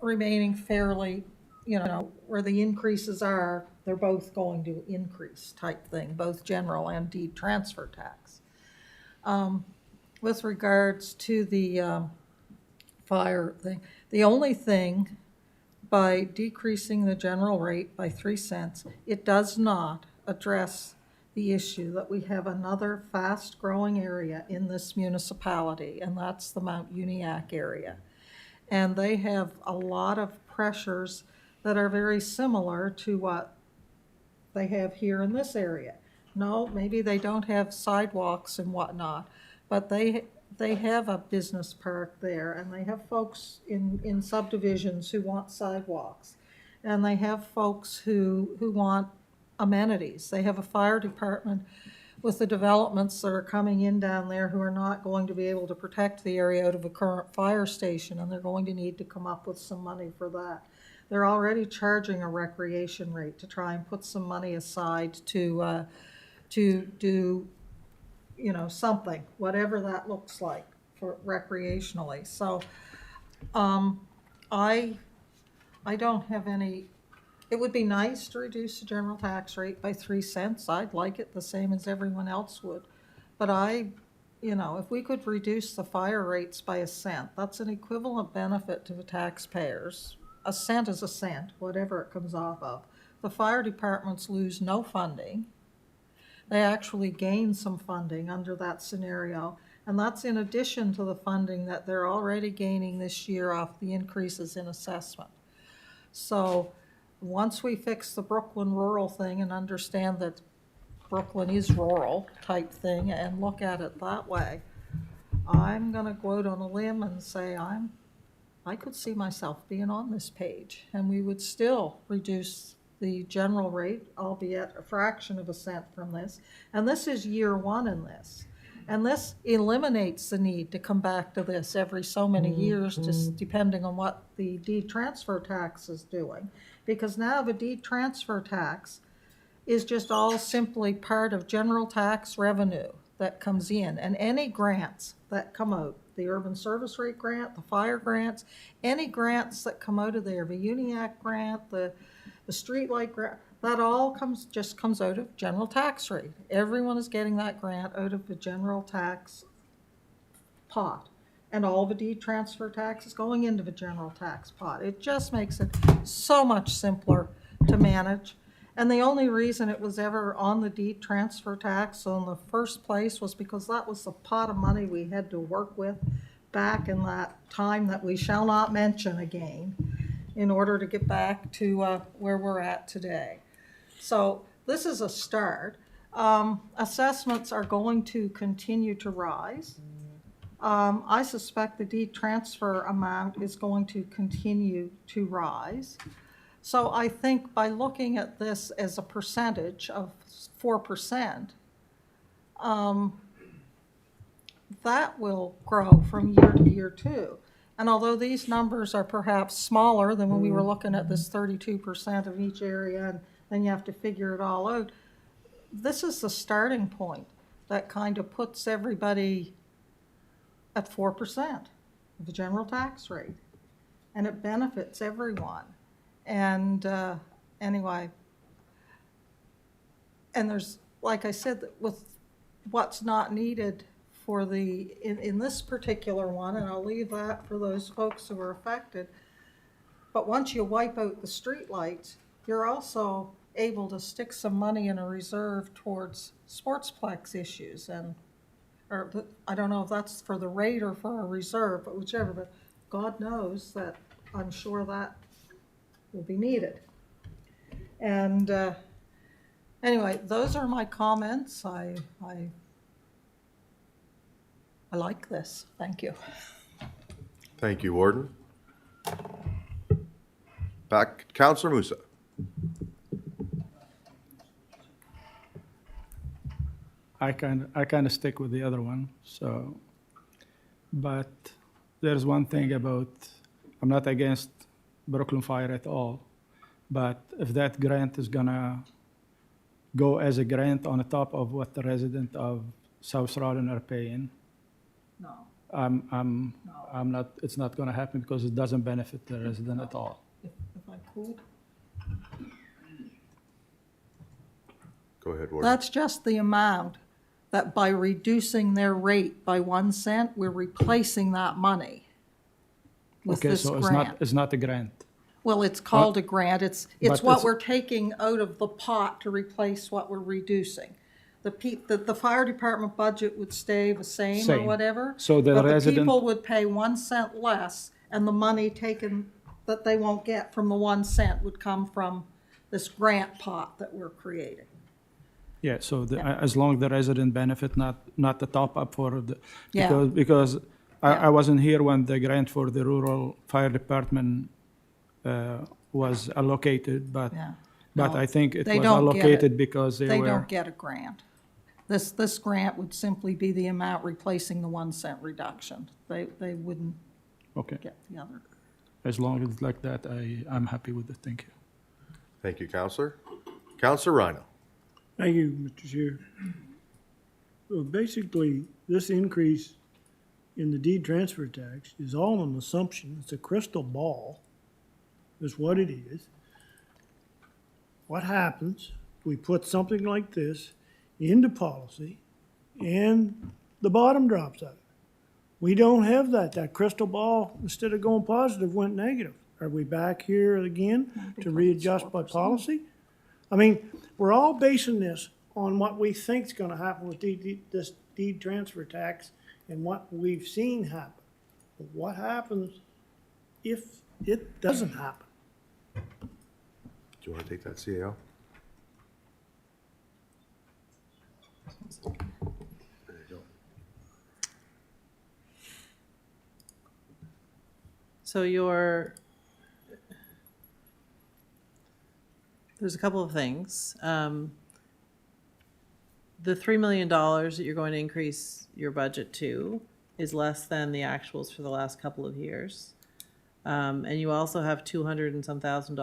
remaining fairly, you know, where the increases are, they're both going to increase type thing, both general and deed transfer tax. With regards to the fire thing, the only thing, by decreasing the general rate by 3 cents, it does not address the issue that we have another fast-growing area in this municipality, and that's the Mount Uniacke area. And they have a lot of pressures that are very similar to what they have here in this area. No, maybe they don't have sidewalks and whatnot, but they have a business park there, and they have folks in subdivisions who want sidewalks, and they have folks who want amenities. They have a fire department with the developments that are coming in down there who are not going to be able to protect the area out of a current fire station, and they're going to need to come up with some money for that. They're already charging a recreation rate to try and put some money aside to do, you know, something, whatever that looks like for recreationally. So, I don't have any, it would be nice to reduce the general tax rate by 3 cents. I'd like it the same as everyone else would. But you know, if we could reduce the fire rates by 1 cent, that's an equivalent benefit to the taxpayers. 1 cent is 1 cent, whatever it comes off of. The fire departments lose no funding. They actually gain some funding under that scenario, and that's in addition to the funding that they're already gaining this year off the increases in assessment. So once we fix the Brooklyn rural thing and understand that Brooklyn is rural type thing and look at it that way, I'm gonna go out on a limb and say I could see myself being on this page, and we would still reduce the general rate, albeit a fraction of 1 cent from this. And this is year 1 in this. And this eliminates the need to come back to this every so many years, just depending on what the deed transfer tax is doing. Because now the deed transfer tax is just all simply part of general tax revenue that comes in. And any grants that come out, the urban service rate grant, the fire grants, any grants that come out of there, the Uniacke grant, the streetlight grant, that all just comes out of general tax rate. Everyone is getting that grant out of the general tax pot. And all the deed transfer tax is going into the general tax pot. It just makes it so much simpler to manage. And the only reason it was ever on the deed transfer tax in the first place was because that was the pot of money we had to work with back in that time that we shall not mention again, in order to get back to where we're at today. So this is a start. Assessments are going to continue to rise. I suspect the deed transfer amount is going to continue to rise. So I think by looking at this as a percentage of 4%, that will grow from year to year too. And although these numbers are perhaps smaller than when we were looking at this 32% of each area, and then you have to figure it all out, this is the starting point that kind of puts everybody at 4% of the general tax rate. And it benefits everyone. And anyway, and there's, like I said, with what's not needed for the, in this particular one, and I'll leave that for those folks who are affected, but once you wipe out the streetlights, you're also able to stick some money in a reserve towards sportsplex issues, and, I don't know if that's for the rate or for a reserve, but whichever, but God knows that I'm sure that will be needed. And anyway, those are my comments. I like this. Thank you. Thank you, Warden. Back, Counselor Musa. I kind of stick with the other one. So, but there's one thing about, I'm not against Brooklyn Fire at all, but if that grant is gonna go as a grant on the top of what the resident of South Rawlins are paying, No. I'm not. It's not gonna happen because it doesn't benefit the resident at all. If I could. Go ahead, Warden. That's just the amount that by reducing their rate by 1 cent, we're replacing that money with Okay, this so grant. it's not a grant. Well, it's called a grant. It's but what it's- we're taking out of the pot to replace what we're reducing. The fire department budget would stay the same or Same. whatever. So the but resident- the people would pay 1 cent less, and the money taken that they won't get from the 1 cent would come from this grant pot that we're creating. Yeah, so as long as the resident benefit, not the top up for the, Yeah. because I wasn't here when the grant for the rural fire department was allocated, but Yeah. but No, I think it they was don't get it. allocated because they They were, don't get a grant. This grant would simply be the amount replacing the 1 cent reduction. They wouldn't okay. get the other. As long as it's like that, I'm happy with it, thank you. Thank you, Counselor. Counselor Rhino. Thank you, Mr. Chair. Well, basically, this increase in the deed transfer tax is all an assumption. It's a crystal ball, is what it is. What happens, we put something like this into policy, and the bottom drops out. We don't have that. That crystal ball, instead of going positive, went negative. Are we back here again to readjust by policy? I mean, we're all basing this on what we think's gonna happen with this deed transfer tax and what we've seen happen. But what happens if it doesn't happen? Do you want to take that, CAO? There you go. So there's a couple of things. The $3 million that you're going to increase your budget to is less than the actuals for the last couple of years. And you also have $200 and some thousand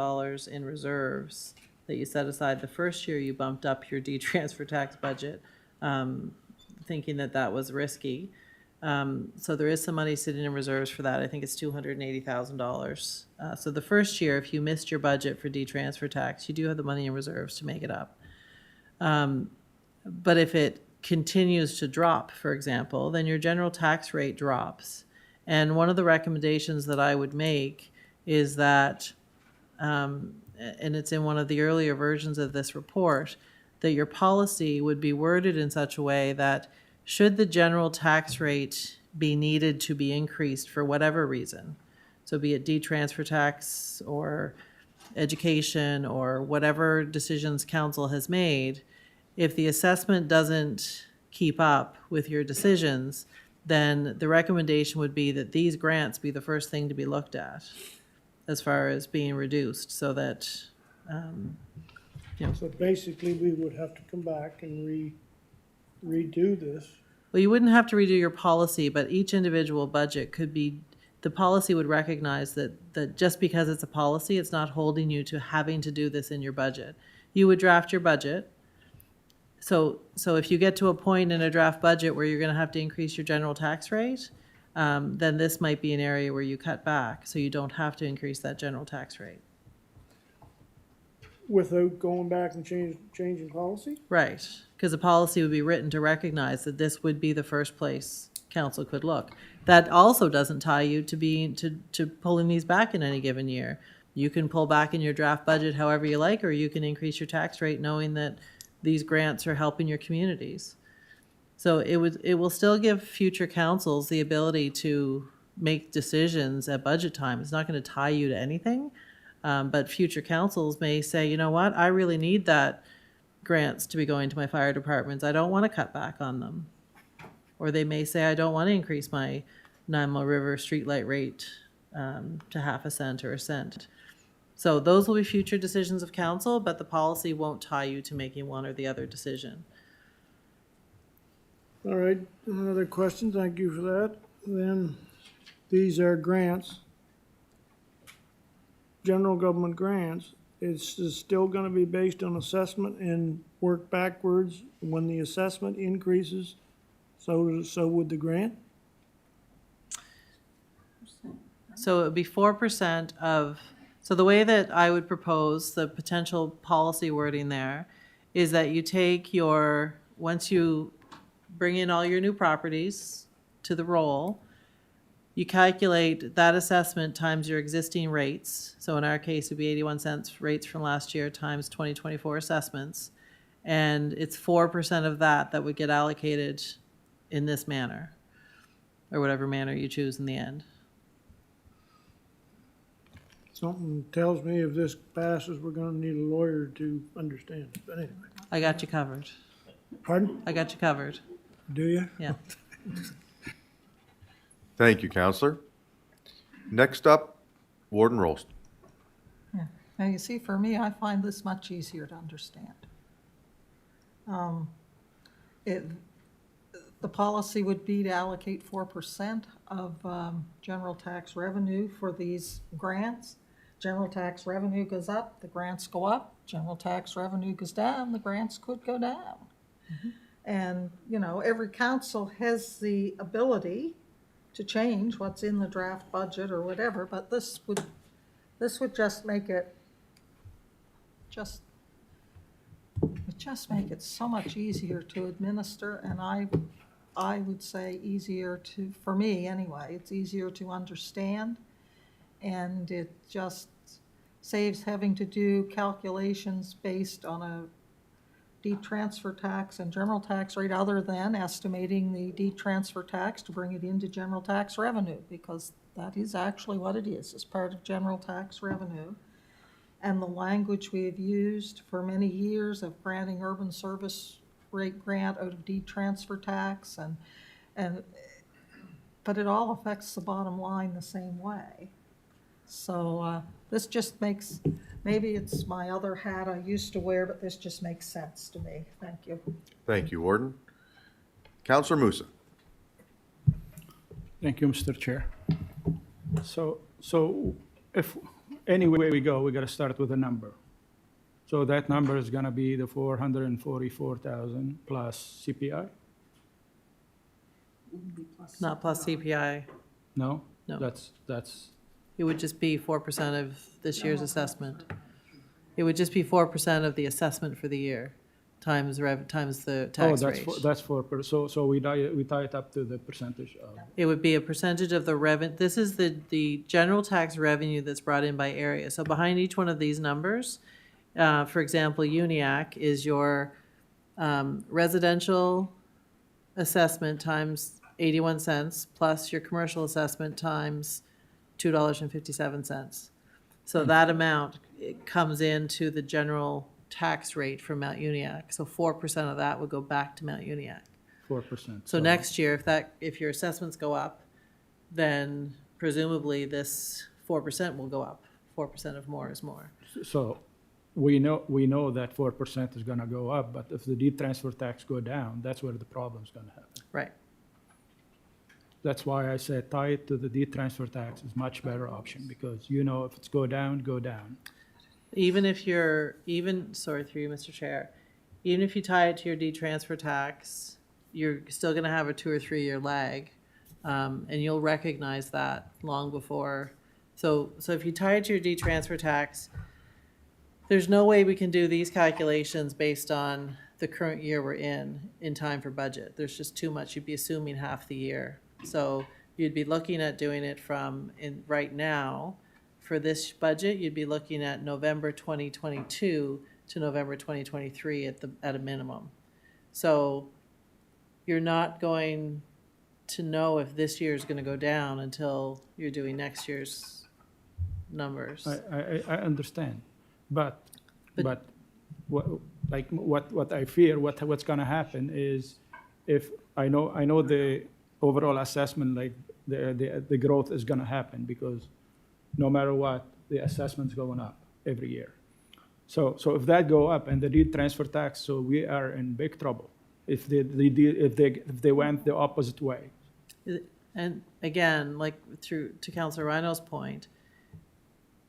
in reserves that you set aside the first year you bumped up your transfer tax budget, thinking that that was risky. So there is some money sitting in reserves for that. I think it's $280,000. So the first year, if you missed your budget for transfer tax, you do have the money in reserves to make it up. But if it continues to drop, for example, then your general tax rate drops. And one of the recommendations that I would make is that, and it's in one of the earlier versions of this report, that your policy would be worded in such a way that should the general tax rate be needed to be increased for whatever reason, so be it transfer tax or education or whatever decisions council has made, if the assessment doesn't keep up with your decisions, then the recommendation would be that these grants be the first thing to be looked at as far as being reduced, so that, So basically, we would have to come back and redo this. well, you wouldn't have to redo your policy, but each individual budget could be, the policy would recognize that just because it's a policy, it's not holding you to having to do this in your budget. You would draft your budget. So if you get to a point in a draft budget where you're gonna have to increase your general tax rate, then this might be an area where you cut back, so you don't have to increase that general tax rate. Without going back and changing policy? Right, because the policy would be written to recognize that this would be the first place council could look. That also doesn't tie you to pulling these back in any given year. You can pull back in your draft budget however you like, or you can increase your tax rate knowing that these grants are helping your communities. So it will still give future councils the ability to make decisions at budget time. It's not gonna tie you to anything. But future councils may say, you know what, I really need that grants to be going to my fire departments. I don't want to cut back on them. Or they may say, I don't want to increase my Nine Mile River streetlight rate to half a cent or a cent. So those will be future decisions of council, but the policy won't tie you to making one or the other decision. All right, another question, thank you for that. Then, these are grants. General government grants, it's still gonna be based on assessment and work backwards. When the assessment increases, so would the grant? So it would be 4% of, so the way that I would propose the potential policy wording there is that you take once you bring in all your new properties to the roll, you calculate that assessment times your existing rates. So in our case, it'd be 81 cents rates from last year times 2024 assessments. And it's 4% of that would get allocated in this manner, or whatever manner you choose in the end. Something tells me if this passes, we're gonna need a lawyer to understand it, but anyway. I got you covered. Pardon? I got you covered, Do you? yeah. Thank you, Counselor. Next up, Warden Rolston. Now, you see, for me, I find this much easier to understand. The policy would be to allocate 4% of general tax revenue for these grants. General tax revenue goes up, the grants go up. General tax revenue goes down, the grants could go down. And, you know, every council has the ability to change what's in the draft budget or whatever, but this would just make it make it so much easier to administer, and I would say easier to, for me anyway, it's easier to understand, and it just saves having to do calculations based on a deed transfer tax and general tax rate other than estimating the deed transfer tax to bring it into general tax revenue, because that is actually what it is, as part of general tax revenue. And the language we have used for many years of granting urban service rate grant out of deed transfer tax but it all affects the bottom line the same way. So this just makes, maybe it's my other hat I used to wear, but this just makes sense to me. Thank you. Thank you, Warden. Counselor Musa. Thank you, Mr. Chair. So if any way we go, we gotta start with a number. So that number is gonna be the 444,000 plus CPI? Not plus CPI. No? No. That's, It would just be 4% of this year's assessment. It would just be 4% of the assessment for the year, times the tax rate. that's 4%. So we tie it up to the percentage of, It would be a percentage of the this is the general tax revenue that's brought in by area. So behind each one of these numbers, for example, UNIAC is your residential assessment times 81 cents plus your commercial assessment times $2.57. So that amount, it comes into the general tax rate for Mount Uniac. So 4% of that would go back to Mount Uniac. 4%. So next year, if your assessments go up, then presumably this 4% will go up. 4% of more is more. So we know that 4% is gonna go up, but if the deed transfer tax go down, that's where the problem's gonna happen. Right. that's why I said tie it to the detransfer tax is much better option, because you know if it's go down, go down. Even if you're, sorry, through you, Mr. Chair, even if you tie it to your detransfer tax, you're still gonna have a 2 or 3 year lag. And you'll recognize that long before. So if you tie it to your detransfer tax, there's no way we can do these calculations based on the current year we're in time for budget. There's just too much. You'd be assuming half the year. So you'd be looking at doing it from right now. For this budget, you'd be looking at November 2022 to November 2023 at a minimum. So you're not going to know if this year is going to go down until you're doing next year's numbers. I understand, but But- what I fear, what's gonna happen is, if I know the overall assessment, like the growth is gonna happen, because no matter what, the assessment's going up every year. So if that go up and the deed transfer tax, so we are in big trouble if they went the opposite way. And again, like to Councilor Rhino's point,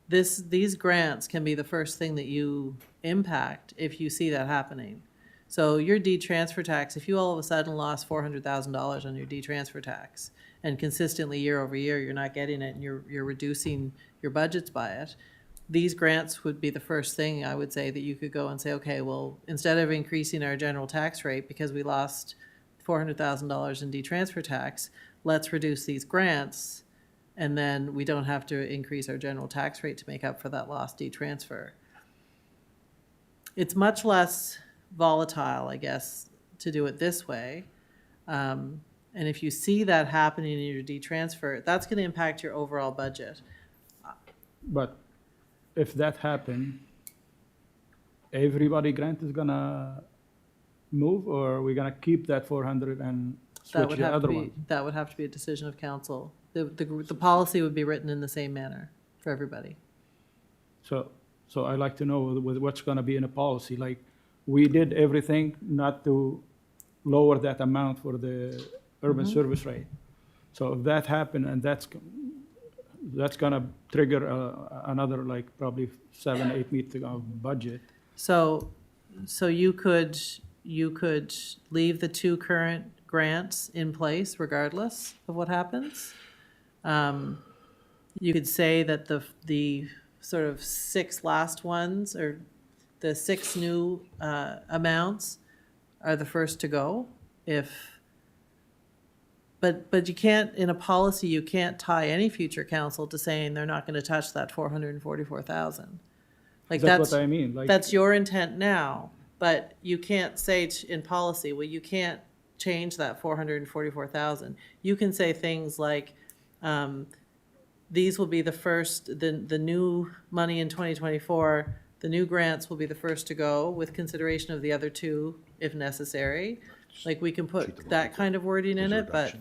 these grants can be the first thing that you impact if you see that happening. So your detransfer tax, if you all of a sudden lost $400,000 on your detransfer tax, and consistently year over year you're not getting it, and you're reducing your budgets by it, these grants would be the first thing I would say that you could go and say, okay, well, instead of increasing our general tax rate because we lost $400,000 in detransfer tax, let's reduce these grants, and then we don't have to increase our general tax rate to make up for that lost detransfer. It's much less volatile, I guess, to do it this way. And if you see that happening in your detransfer, that's going to impact your overall budget. But if that happen, everybody grant is gonna move, or we're gonna keep that 400 and That switch would the have to other be, one? that would have to be a decision of council. The policy would be written in the same manner for everybody. So I'd like to know what's gonna be in a policy, like, we did everything not to lower that amount for the urban service rate. So if that happen, and that's gonna trigger another, like, probably 7-8 meeting of budget. So you could leave the 2 current grants in place regardless of what happens. You could say that the sort of 6 last ones, or the 6 new amounts are the first to go. But you can't, in a policy, you can't tie any future council to saying they're not going to touch that 444,000. Like That's what I mean, like. that's your intent now, but you can't say in policy, well, you can't change that 444,000. You can say things like, these will be the first, the new money in 2024, the new grants will be the first to go with consideration of the other 2 if necessary. Like, we can put that kind of wording in it, but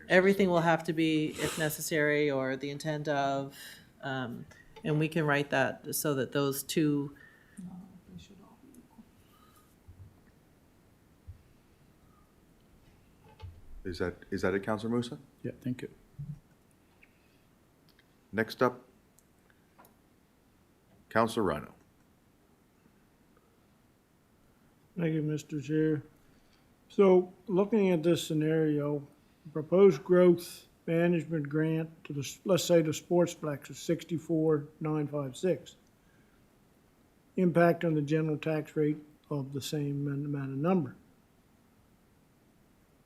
everything will have to be if necessary or the intent of, and we can write that so that those 2. Is that it, Councilor Musa? Yeah, thank you. Next up, Councilor Rhino. Thank you, Mr. Chair. So, looking at this scenario, proposed growth management grant to the, let's say the Sportsplex is 64,956. Impact on the general tax rate of the same amount of number.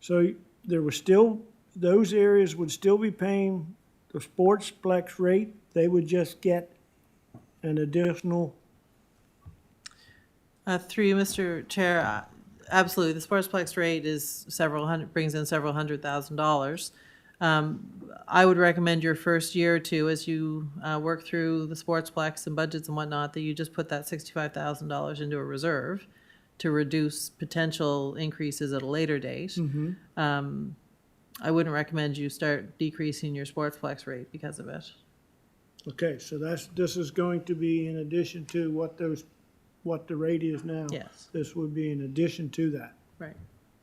So there was still, those areas would still be paying the Sportsplex rate. They would just get an additional. Through you, Mr. Chair, absolutely. The Sportsplex rate is brings in several $100,000. I would recommend your first year or 2, as you work through the Sportsplex and budgets and whatnot, that you just put that $65,000 into a reserve to reduce potential increases at a later date. I wouldn't recommend you start decreasing your Sportsplex rate because of it. Okay, so this is going to be in addition to what the rate is now. Yes, This would be in addition to that. right.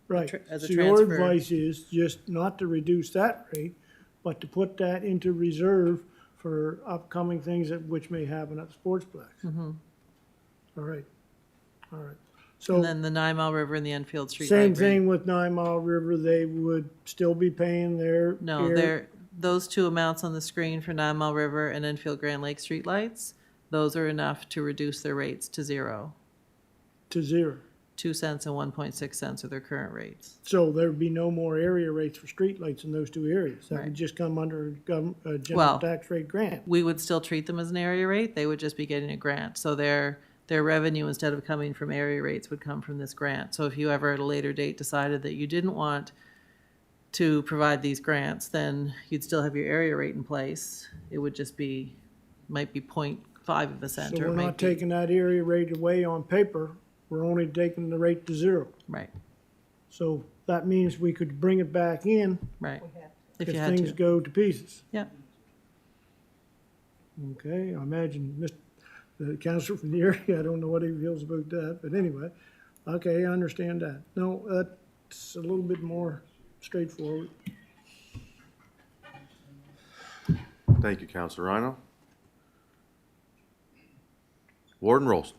Right. as a So your transfer. advice is just not to reduce that rate, but to put that into reserve for upcoming things that, which may happen at the sportsplex. Mm-hmm. All right, all right. And So, then the 9 Mile River and the Enfield Street same Light rate. thing with 9 Mile River, they would still be paying their No, air those two amounts on the screen for 9 Mile River and Enfield Grand Lake street lights, those are enough to reduce their rates to zero. to zero. 2 cents and 1.6 cents are their current rates. So there'd be no more area rates for streetlights in those two areas. That Right. would just come under general Well, tax rate grant. We would still treat them as an area rate, they would just be getting a grant. So their revenue, instead of coming from area rates, would come from this grant. So if you ever at a later date decided that you didn't want to provide these grants, then you'd still have your area rate in place. It would just be, might be 0.5 of a cent, So or it we're might not be, taking that area rate away on paper, we're only taking the rate to zero. right, So that means we could bring it back in right. We had If if you had things to, go to pieces. yeah. Okay, I imagine the counselor from the area, I don't know what he feels about that, but anyway, okay, I understand that. No, that's a little bit more straightforward. Thank you, Counselor Rhino. Warden Rolls.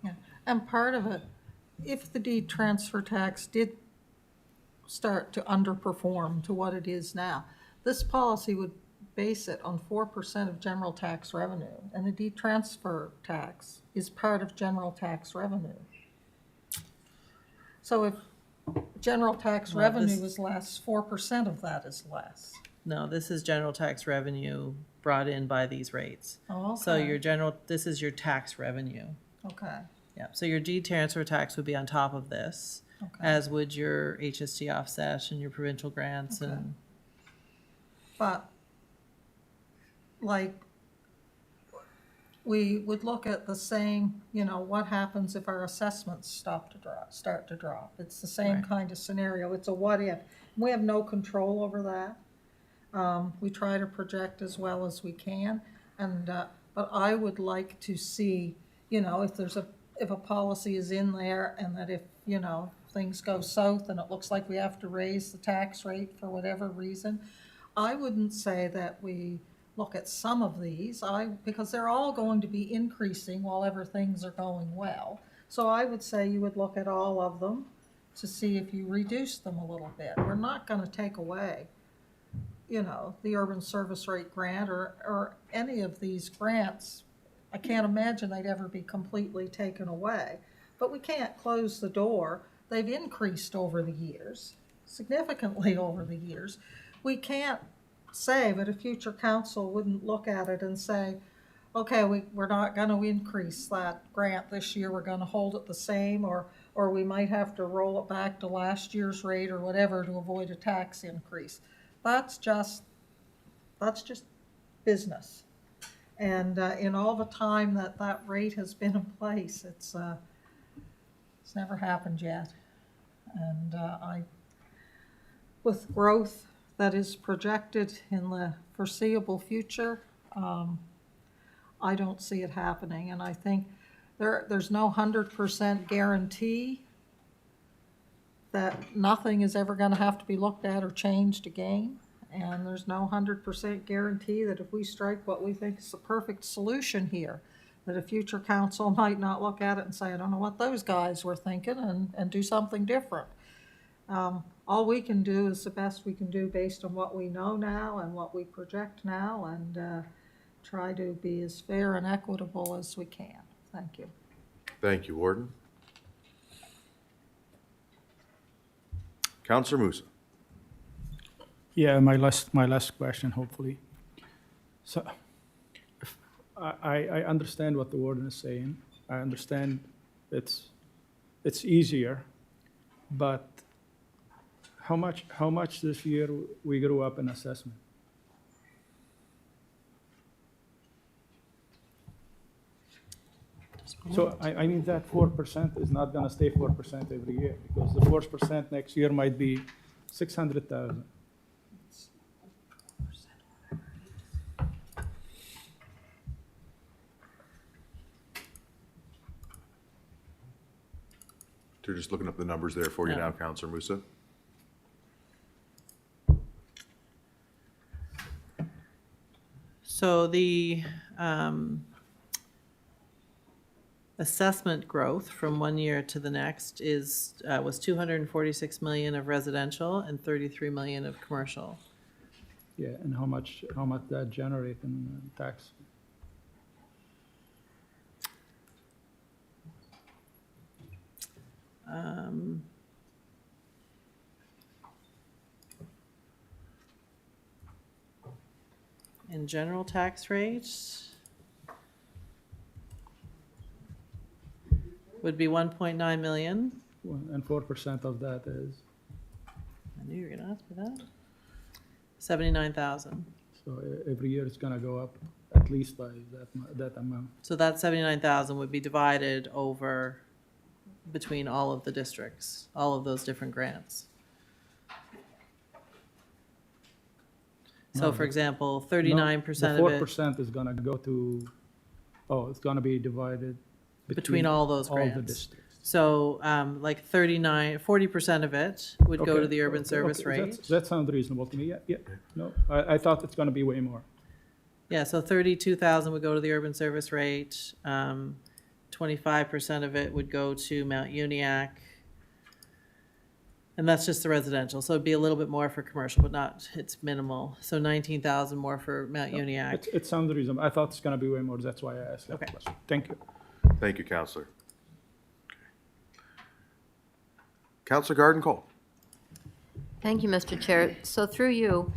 Yeah, and part of it, if the deed transfer tax did start to underperform to what it is now, this policy would base it on 4% of general tax revenue, and the deed transfer tax is part of general tax revenue. So if general tax Well, this- revenue is less, 4% of that is less. No, this is general tax revenue brought in by these rates. Oh, So okay. your this is your tax revenue. Okay, Yeah, so your deed transfer tax would be on top of this, okay. as would your HST offset and your provincial grants and, But, like, we would look at the same, what happens if our assessments start to drop? It's the same Right. kind of scenario. It's a what if. We have no control over that. We try to project as well as we can, and, but I would like to see, if a policy is in there and that if, things go south and it looks like we have to raise the tax rate for whatever reason, I wouldn't say that we look at some of these, because they're all going to be increasing while ever things are going well. So I would say you would look at all of them to see if you reduce them a little bit. We're not gonna take away, the urban service rate grant or any of these grants. I can't imagine they'd ever be completely taken away, but we can't close the door. They've increased over the years, significantly over the years. We can't say that a future council wouldn't look at it and say, okay, we're not gonna increase that grant this year, we're gonna hold it the same, or we might have to roll it back to last year's rate or whatever to avoid a tax increase. That's just business. And in all the time that rate has been in place, it's never happened yet. And with growth that is projected in the foreseeable future, I don't see it happening. And I think there's no 100% guarantee that nothing is ever gonna have to be looked at or changed again. And there's no 100% guarantee that if we strike what we think is the perfect solution here, that a future council might not look at it and say, I don't know what those guys were thinking, and do something different. All we can do is the best we can do based on what we know now and what we project now, and try to be as fair and equitable as we can. Thank you. Thank you, Warden. Counselor Musa. Yeah, my last question, hopefully. So, I understand what the warden is saying. I understand it's easier, but how much this year we grew up in assessment? So I mean that 4% is not gonna stay 4% every year, because the 4% next year might be 600,000. They're just looking up the numbers there for you Yeah. now, Counselor Musa. So the assessment growth from one year to the next was 246 million of residential and 33 million of commercial. Yeah, and how much that generate in tax? In general tax rates would be 1.9 million. And 4% of that is, I knew you were gonna ask me that. 79,000. so every year it's gonna go up at least by that amount. So that 79,000 would be divided over between all of the districts, all of those different grants. So No, for example, 39% The of it 4% is gonna go to, it's gonna be divided between all those all the grants. districts. So, like 40% of it would go to Okay, the urban okay, service okay, rate. That sounds reasonable to me, yeah. No, I thought it's gonna be way more. Yeah, so 32,000 would go to the urban service rate. 25% of it would go to Mount Uniac. And that's just the residential, so it'd be a little bit more for commercial, but not, it's minimal. So 19,000 more for Mount Uniac. It sounds reasonable. I thought it's gonna be way more, that's why I asked that Okay. question. Thank you. Thank you, Counselor. Counselor Garden Cole. Thank you, Mr. Chair. So through you,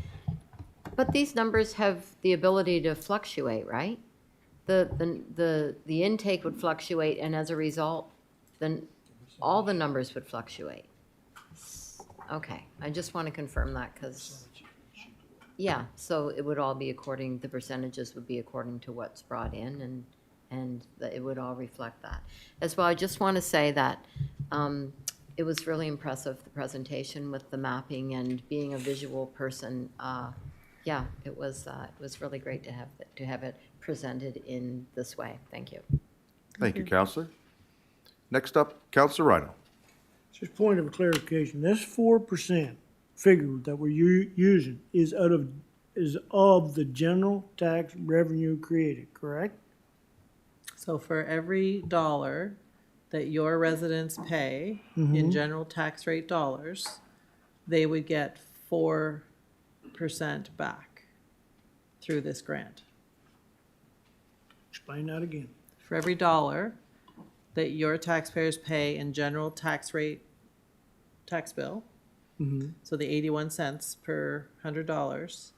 but these numbers have the ability to fluctuate, right? The intake would fluctuate, and as a result, then all the numbers would fluctuate. Okay, I just want to confirm that, because, yeah, so it would all be the percentages would be according to what's brought in, and it would all reflect that. As well, I just want to say that it was really impressive, the presentation with the mapping and being a visual person. Yeah, it was really great to have it presented in this way. Thank you. Thank you, Counselor. Next up, Counselor Rhino. Just point of clarification, this 4% figure that we're using is of the general tax revenue created, correct? So for every dollar that your residents pay in general tax rate dollars, they would get 4% back through this grant. Explain that again. For every dollar that your taxpayers pay in general tax rate tax bill, so the 81 cents per $100,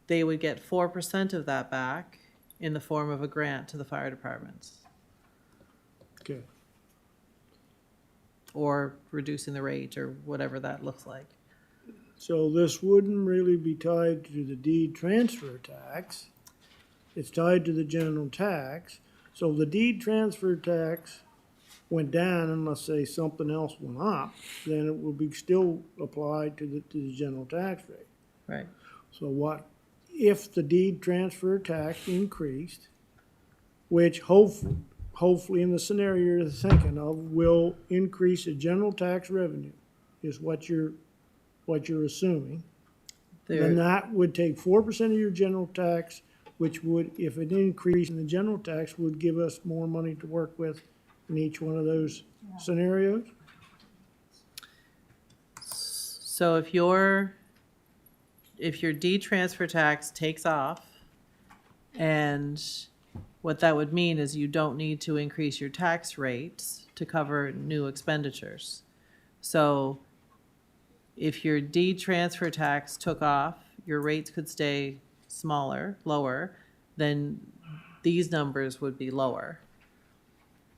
they would get 4% of that back in the form of a grant to the fire departments, Okay. or reducing the rate, or whatever that looks like. So this wouldn't really be tied to the deed transfer tax. It's tied to the general tax. So the deed transfer tax went down, and let's say something else went up, then it will be still applied to the general tax rate. Right. So what, if the deed transfer tax increased, which hopefully in the scenario you're thinking of, will increase the general tax revenue, is what you're assuming, then There, that would take 4% of your general tax, which would, if an increase in the general tax, would give us more money to work with in each one of those scenarios? so if your deed transfer tax takes off, and what that would mean is you don't need to increase your tax rates to cover new expenditures. So if your deed transfer tax took off, your rates could stay lower, then these numbers would be lower.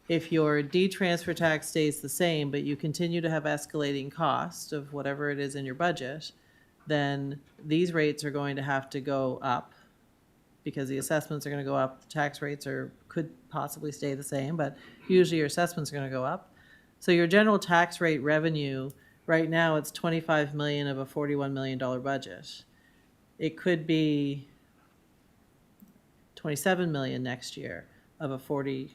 If your deed transfer tax stays the same, but you continue to have escalating cost of whatever it is in your budget, then these rates are going to have to go up, because the assessments are going to go up, the tax rates could possibly stay the same, but usually your assessments are going to go up. So your general tax rate revenue, right now, it's 25 million of a $41 million budget. It could be 27 million next year of a $43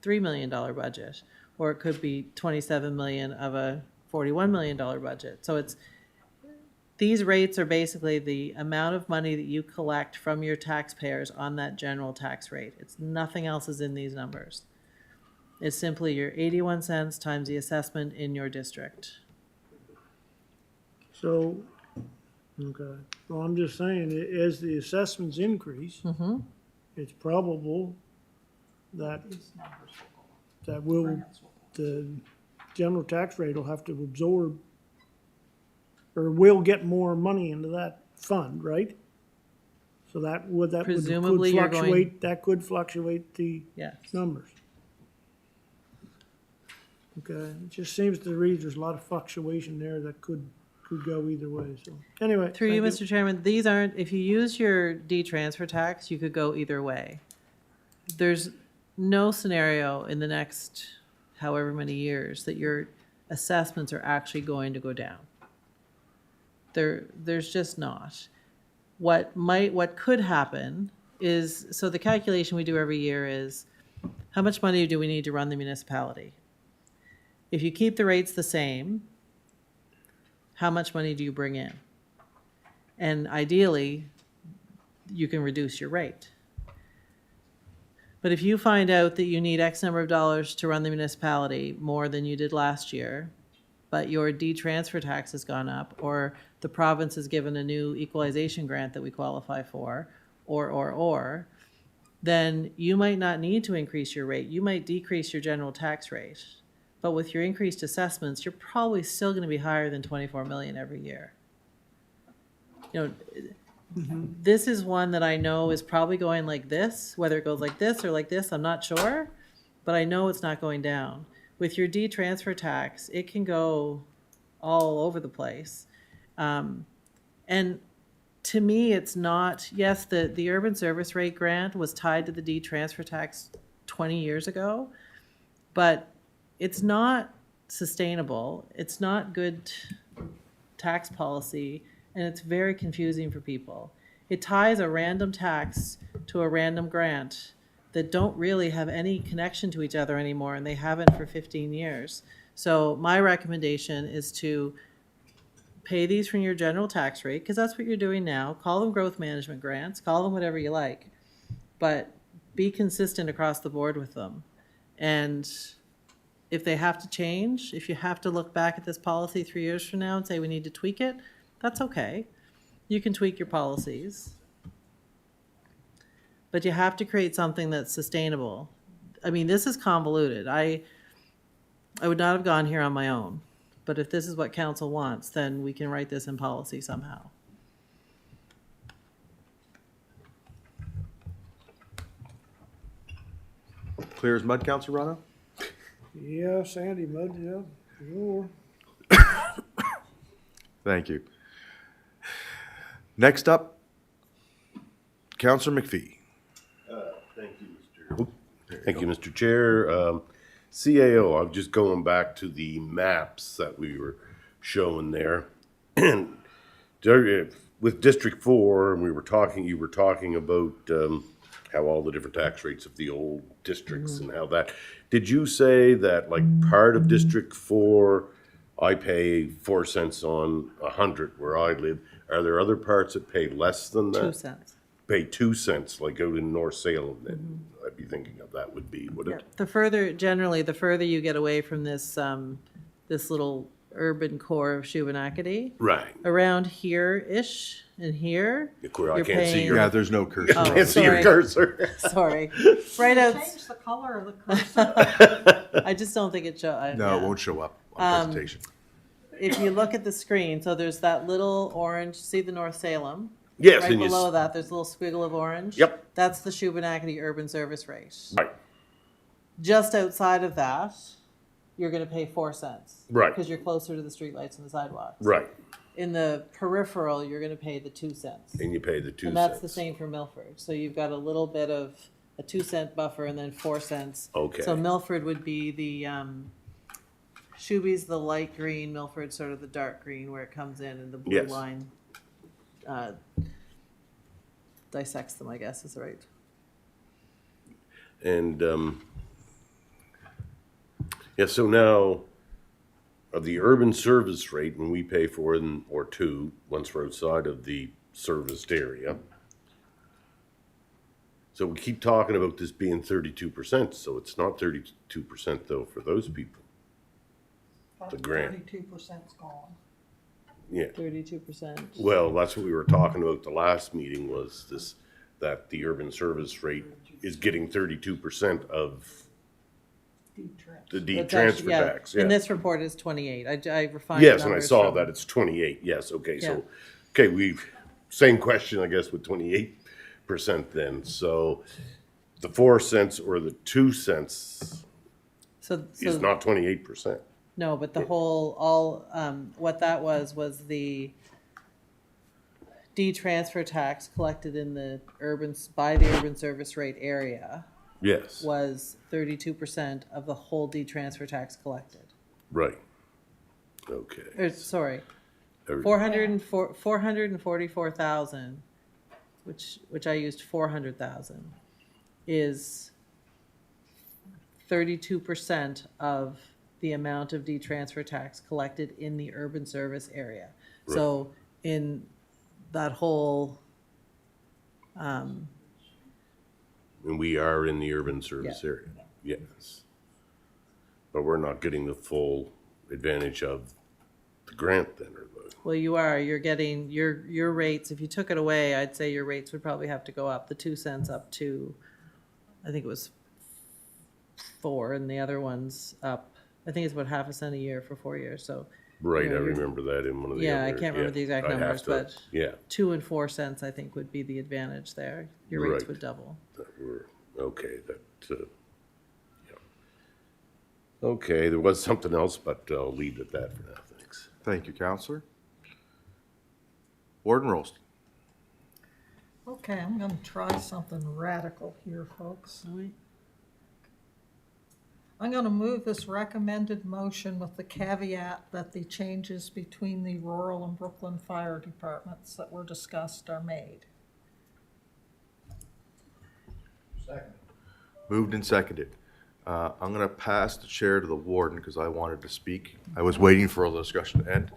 million budget. or it could be 27 million of a $41 million budget. So these rates are basically the amount of money that you collect from your taxpayers on that general tax rate. It's nothing else is in these numbers. It's simply your 81 cents times the assessment in your district. So, okay, well, I'm just saying, as the assessments increase, it's probable that, the general tax rate will have to absorb, or will get more money into that fund, right? So that would Presumably could you're going- fluctuate, that could fluctuate the Yes. numbers. Okay, it just seems to read there's a lot of fluctuation there that could go either way, so, anyway. Through you, thank Mr. Chairman, these aren't, if you use your D-transfer tax, you could go either way. There's no scenario in the next however many years that your assessments are actually going to go down. There's just not. What could happen is, so the calculation we do every year is, how much money do we need to run the municipality? If you keep the rates the same, how much money do you bring in? And ideally, you can reduce your rate. But if you find out that you need X number of dollars to run the municipality more than you did last year, but your D-transfer tax has gone up, or the province has given a new equalization grant that we qualify for, or, then you might not need to increase your rate. You might decrease your general tax rate. But with your increased assessments, you're probably still gonna be higher than 24 million every year. You know, this is one that I know is probably going like this, whether it goes like this or like this, I'm not sure, but I know it's not going down. With your D-transfer tax, it can go all over the place. And to me, it's not, yes, the urban service rate grant was tied to the D-transfer tax 20 years ago, but it's not sustainable. It's not good tax policy, and it's very confusing for people. It ties a random tax to a random grant that don't really have any connection to each other anymore, and they haven't for 15 years. So my recommendation is to pay these from your general tax rate, because that's what you're doing now. Call them growth management grants, call them whatever you like, but be consistent across the board with them. And if they have to change, if you have to look back at this policy 3 years from now and say we need to tweak it, that's okay. You can tweak your policies. But you have to create something that's sustainable. I mean, this is convoluted. I would not have gone here on my own. But if this is what council wants, then we can write this in policy somehow. Clear as mud, Councilor Rano? Yeah, Sandy Mud, yeah, sure. Thank you. Next up, Councilor McPhee. Thank you, Mr. Chair. CAO, I'm just going back to the maps that we were showing there. And with District 4, and you were talking about how all the different tax rates of the old districts and how that, did you say that like part of District 4, I pay 4 cents on 100 where I live? Are there other parts that pay less than that? 2 cents. Pay 2 cents, like out in North Salem, then I'd be thinking of that would be, would it? The further you get away from this, this little urban core of Shubenacadie, Right. around here-ish and here, Of course, I you're can't see paying- your, Yeah, there's no cursor. Oh, can't see your sorry. cursor. sorry, right out, Change the color of the cursor. I just don't think it show. No, it won't show up on presentation. If you look at the screen, so there's that little orange, see the North Salem? Yes, Right and you, below that, there's a little squiggle of orange. Yep. That's the Shubenacadie urban service rate. right, Just outside of that, you're gonna pay 4 cents. Right. Because you're closer to the streetlights and the sidewalks. right, In the peripheral, you're gonna pay the 2 cents. and you pay the 2 And cents. that's the same for Milford. So you've got a little bit of a 2 cent buffer and then 4 cents. Okay. So Milford would be the, Shuby's the light green, Milford's sort of the dark green where it comes in and the blue Yes. line dissects them, I guess is right. And Yeah, so now, the urban service rate, when we pay for it, or two, once we're outside of the serviced area. So we keep talking about this being 32%, so it's not 32% though for those people. The grant. 32%'s gone. Yeah, 32%. well, that's what we were talking about the last meeting, was this, that the urban service rate is getting 32% of D-trans. the It's transfer actually- tax, In yeah. this report is 28. I refined the Yes, and I numbers saw from- that it's 28, yes, okay, Yeah. so, okay, same question, I guess, with 28% then, so the 4 cents or the 2 cents So, is not 28%. no, but the whole, what that was the D-transfer tax collected in the by the urban service rate area Yes, was 32% of the whole D-transfer tax collected. right. Okay. Or, sorry, Every- 444,000, which I used 400,000, is 32% of the amount of D-transfer tax collected in the urban service area. So in that whole, And we are in the urban service Yeah. area, yes. But we're not getting the full advantage of the grant then, or the, well, you're getting, your rates, if you took it away, I'd say your rates would probably have to go up, the 2 cents up to, I think it was 4, and the other one's up, I think it's about half a cent a year for 4 years, so right, I you're- remember that in one of the Yeah, I other- can't remember the exact I have numbers, to- but- Yeah, 2 and 4 cents, I think, would be the advantage there. Your rates Right. would double. okay, yeah. Okay, there was something else, but I'll leave it at that for now, thanks. Thank you, Counselor. Warden Rolston. Okay, I'm gonna try something radical here, folks. I'm gonna move this recommended motion with the caveat that the changes between the rural and Brooklyn fire departments that were discussed are made. Moved and seconded. I'm going to pass the chair to the warden because I wanted to speak. I was waiting for all the discussion to end.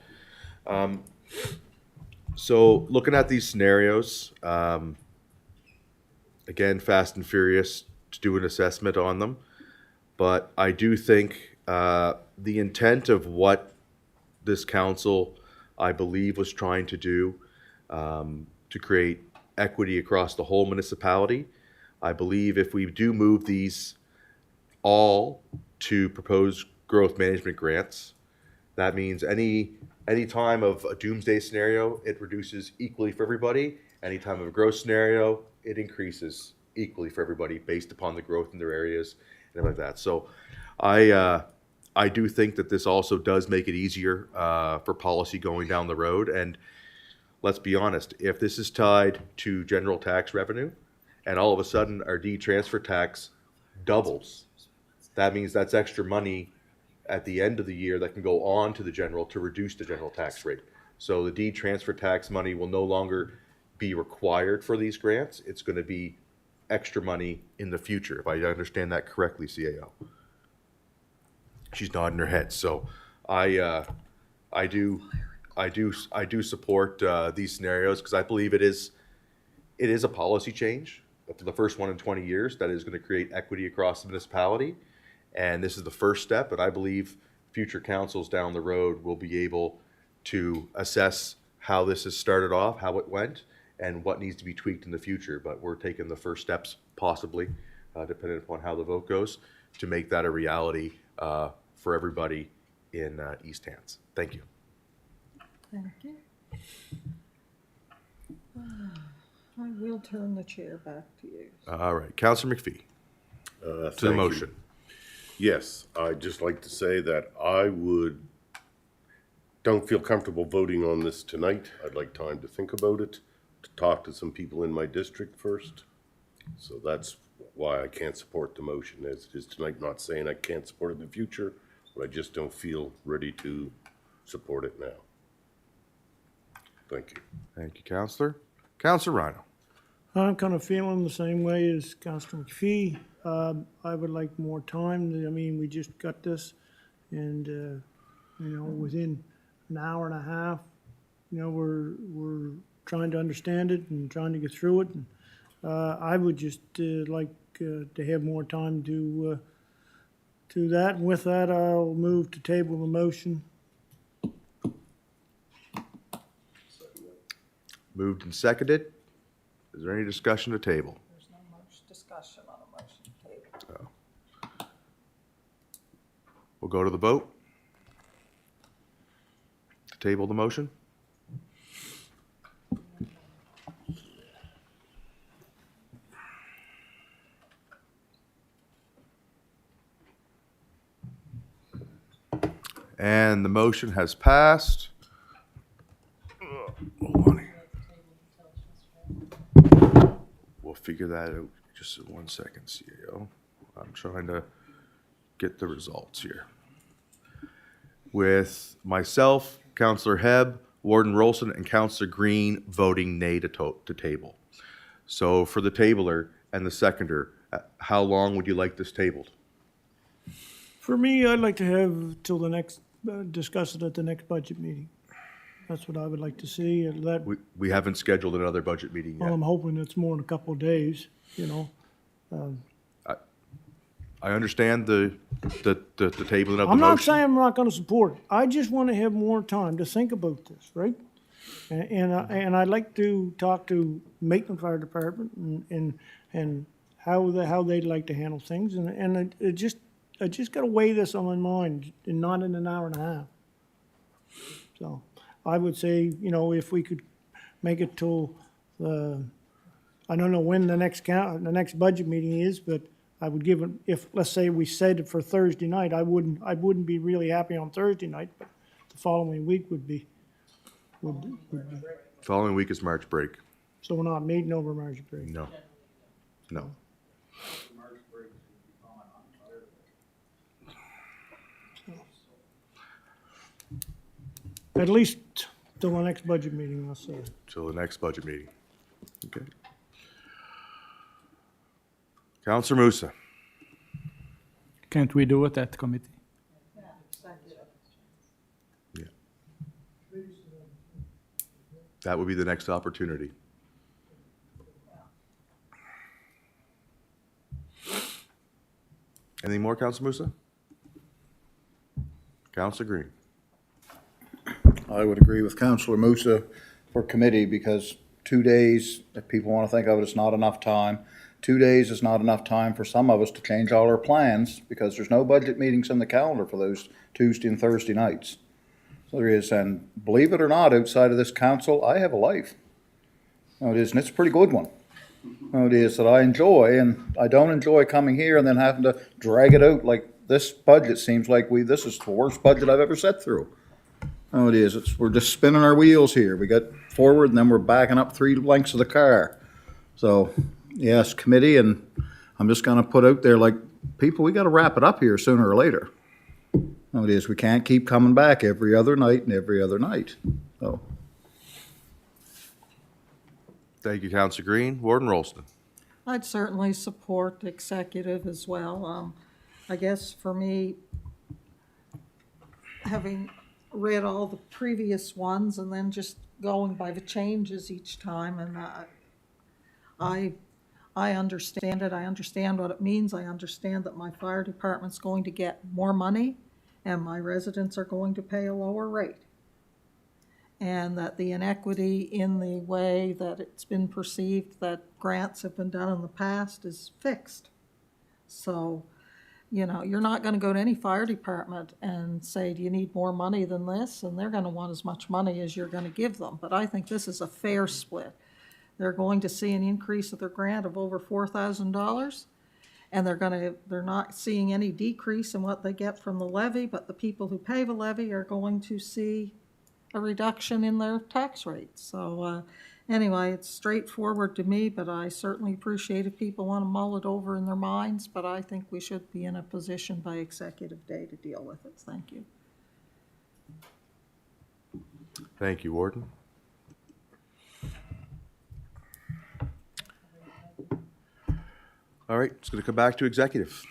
So looking at these scenarios, again, fast and furious to do an assessment on them. But I do think the intent of what this council, I believe, was trying to do to create equity across the whole municipality. I believe if we do move these all to proposed growth management grants, that means any time of a doomsday scenario, it reduces equally for everybody. Any time of a growth scenario, it increases equally for everybody based upon the growth in their areas and everything like that. So I do think that this also does make it easier for policy going down the road. And let's be honest, if this is tied to general tax revenue and all of a sudden our D-transfer tax doubles, that means that's extra money at the end of the year that can go on to the general to reduce the general tax rate. So the D-transfer tax money will no longer be required for these grants. It's going to be extra money in the future, if I understand that correctly, CAO. She's nodding her head. So I do support these scenarios because I believe it is a policy change for the first one in 20 years that is going to create equity across the municipality. And this is the first step, but I believe future councils down the road will be able to assess how this has started off, how it went, and what needs to be tweaked in the future. But we're taking the first steps, possibly, depending upon how the vote goes, to make that a reality for everybody in East Hants. Thank you. Thank you. I will turn the chair back to you. All right, Councillor McPhee, to the motion. Yes, I'd just like to say that don't feel comfortable voting on this tonight. I'd like time to think about it, to talk to some people in my district first. So that's why I can't support the motion as it is tonight. Not saying I can't support it in the future, but I just don't feel ready to support it now. Thank you. Thank you, Councillor. Councillor Rhino. I'm kind of feeling the same way as Councilor McPhee. I would like more time. I mean, we just got this. And, within an hour and a half, we're trying to understand it and trying to get through it. And I would just like to have more time to that. And with that, I'll move to table the motion. Moved and seconded. Is there any discussion to table? There's no much discussion on a motion table. We'll go to the vote. To table the motion. And the motion has passed. Hold on here. We'll figure that out just in 1 second, CEO. I'm trying to get the results here. With myself, Counselor Hebb, Warden Rolston, and Counselor Green voting nay to table. So for the tabler and the seconder, how long would you like this tabled? For me, I'd like to have till the next, discuss it at the next budget meeting. That's what I would like to see. And that, We haven't scheduled another budget meeting well, yet. I'm hoping it's more than a couple of days, I understand the tabling of the I'm not motion. saying I'm not gonna support it. I just wanna have more time to think about this, right? And I'd like to talk to Maitland Fire Department and how they'd like to handle things. And I just gotta weigh this on my mind, and not in an hour and a half. So I would say, if we could make it till I don't know when the next budget meeting is, but I would give it, if, let's say we said it for Thursday night, I wouldn't be really happy on Thursday night, but the following week would be. Following week is March break. So we're not meeting over March break. No. No. At least till the next budget meeting, let's say. Till the next budget meeting. Okay. Counselor Musa. Can't we do it at committee? Yeah. That would be the next opportunity. Anything more, Counselor Musa? Counselor Green. I would agree with Councilor Musa for committee because 2 days, if people want to think of it, it's not enough time. 2 days is not enough time for some of us to change all our plans because there's no budget meetings in the calendar for those Tuesday and Thursday nights. So there is, and believe it or not, outside of this council, I have a life. No, it is, and it's a pretty good one. No, it is that I enjoy, and I don't enjoy coming here and then having to drag it out like this budget seems like this is the worst budget I've ever sat through. Oh, it is. We're just spinning our wheels here. We got forward and then we're backing up 3 lengths of the car. So, yes, committee, and I'm just gonna put out there like, people, we gotta wrap it up here sooner or later. Oh, it is. We can't keep coming back every other night and every other night. So, Thank you, Counselor Green. Warden Rolston. I'd certainly support executive as well. I guess for me, having read all the previous ones and then just going by the changes each time, and I understand it. I understand what it means. I understand that my fire department's going to get more money and my residents are going to pay a lower rate. And that the inequity in the way that it's been perceived that grants have been done in the past is fixed. So, you're not gonna go to any fire department and say, do you need more money than this? And they're gonna want as much money as you're gonna give them. But I think this is a fair split. They're going to see an increase of their grant of over $4,000. And they're not seeing any decrease in what they get from the levy, but the people who pay the levy are going to see a reduction in their tax rates. So anyway, it's straightforward to me, but I certainly appreciate if people want to mull it over in their minds, but I think we should be in a position by executive day to deal with it. Thank you. Thank you, Warden. All right, it's going to come back to executive.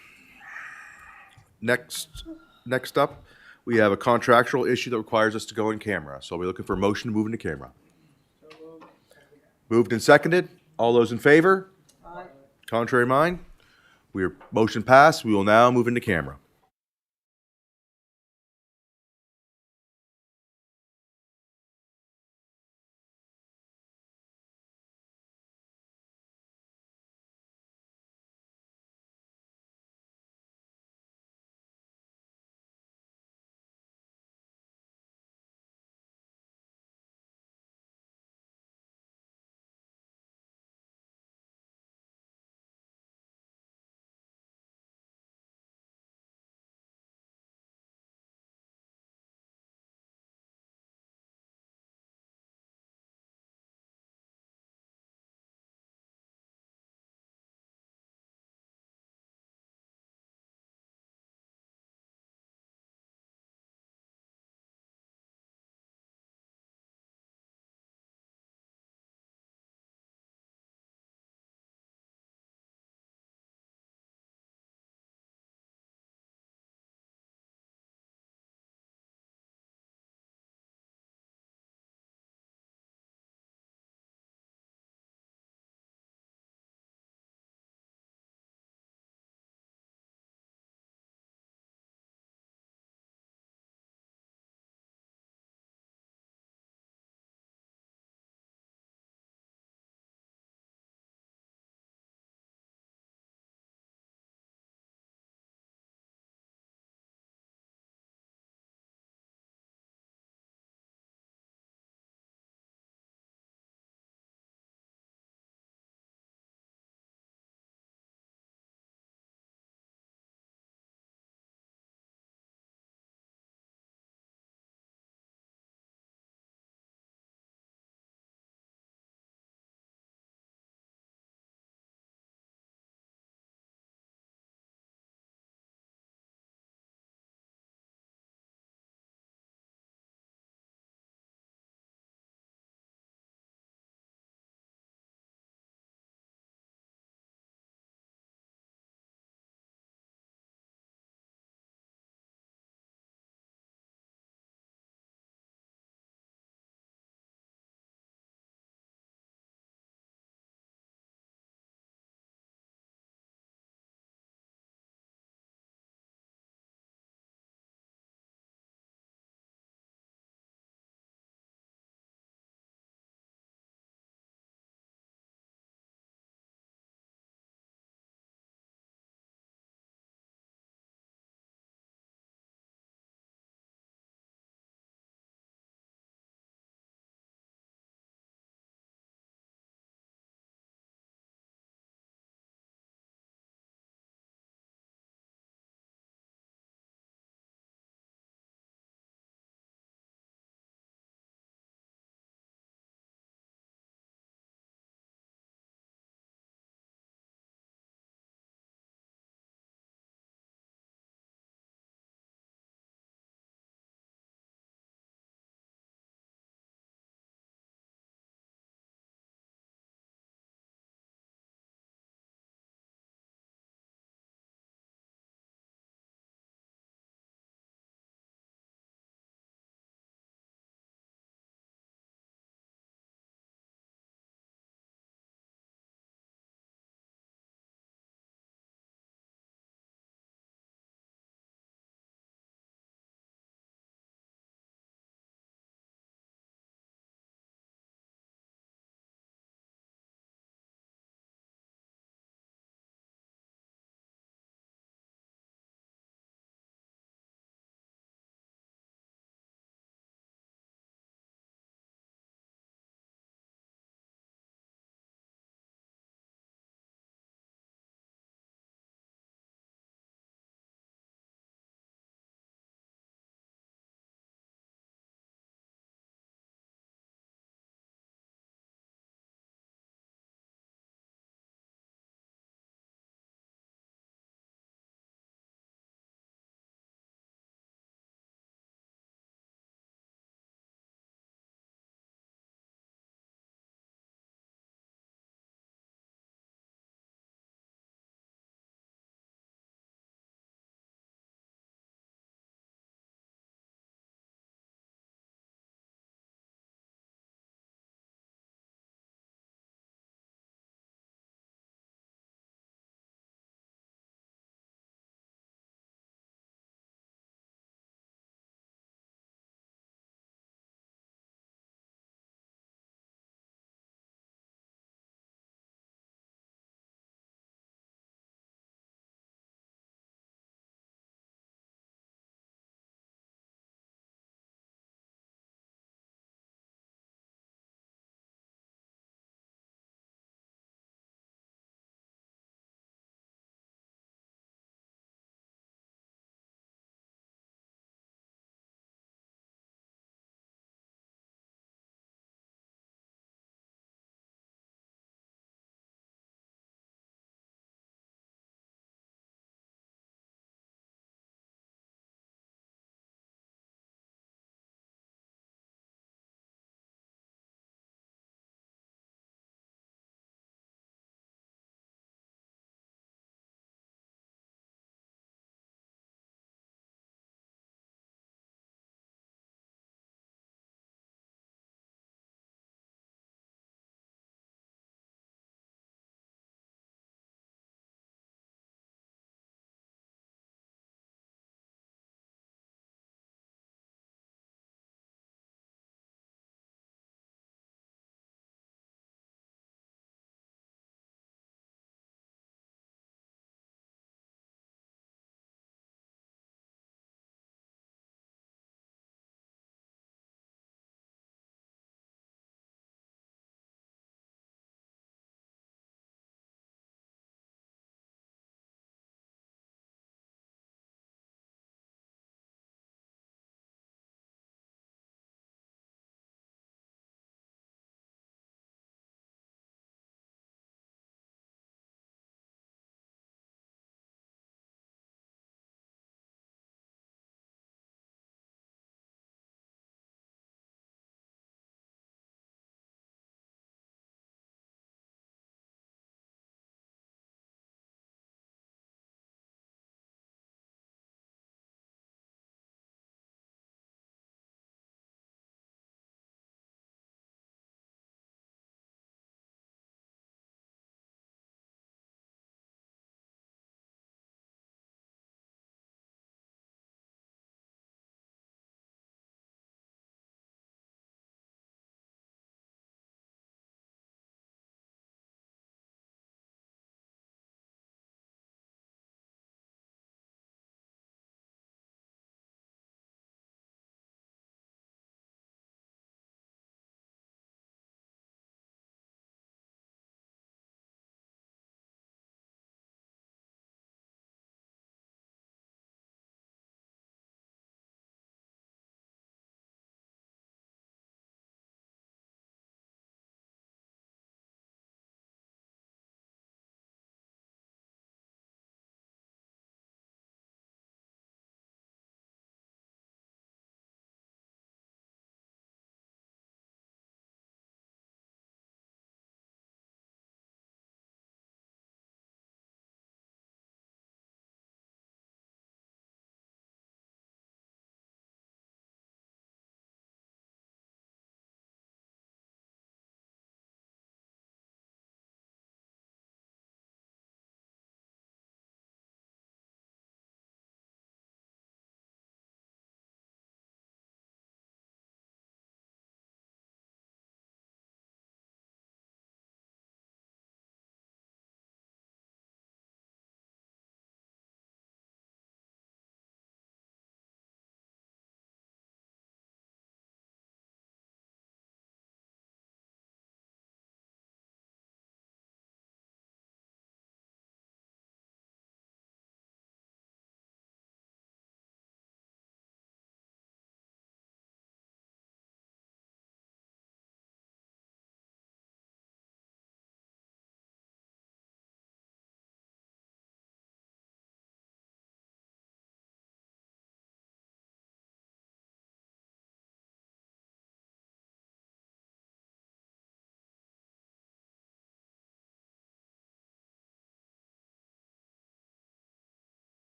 Next next up, we have a contractual issue that requires us to go in camera. So we're looking for a motion to move into camera. Moved and seconded. All those in favor? Contrary mind? Motion passed. We will now move into camera.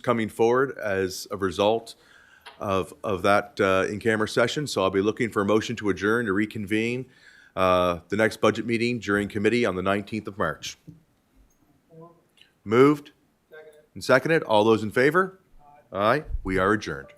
coming forward as a result of that in-camera session. So I'll be looking for a motion to adjourn to reconvene the next budget meeting during committee on the 19th of March. Moved and seconded. All those in favor? Aye. We are adjourned.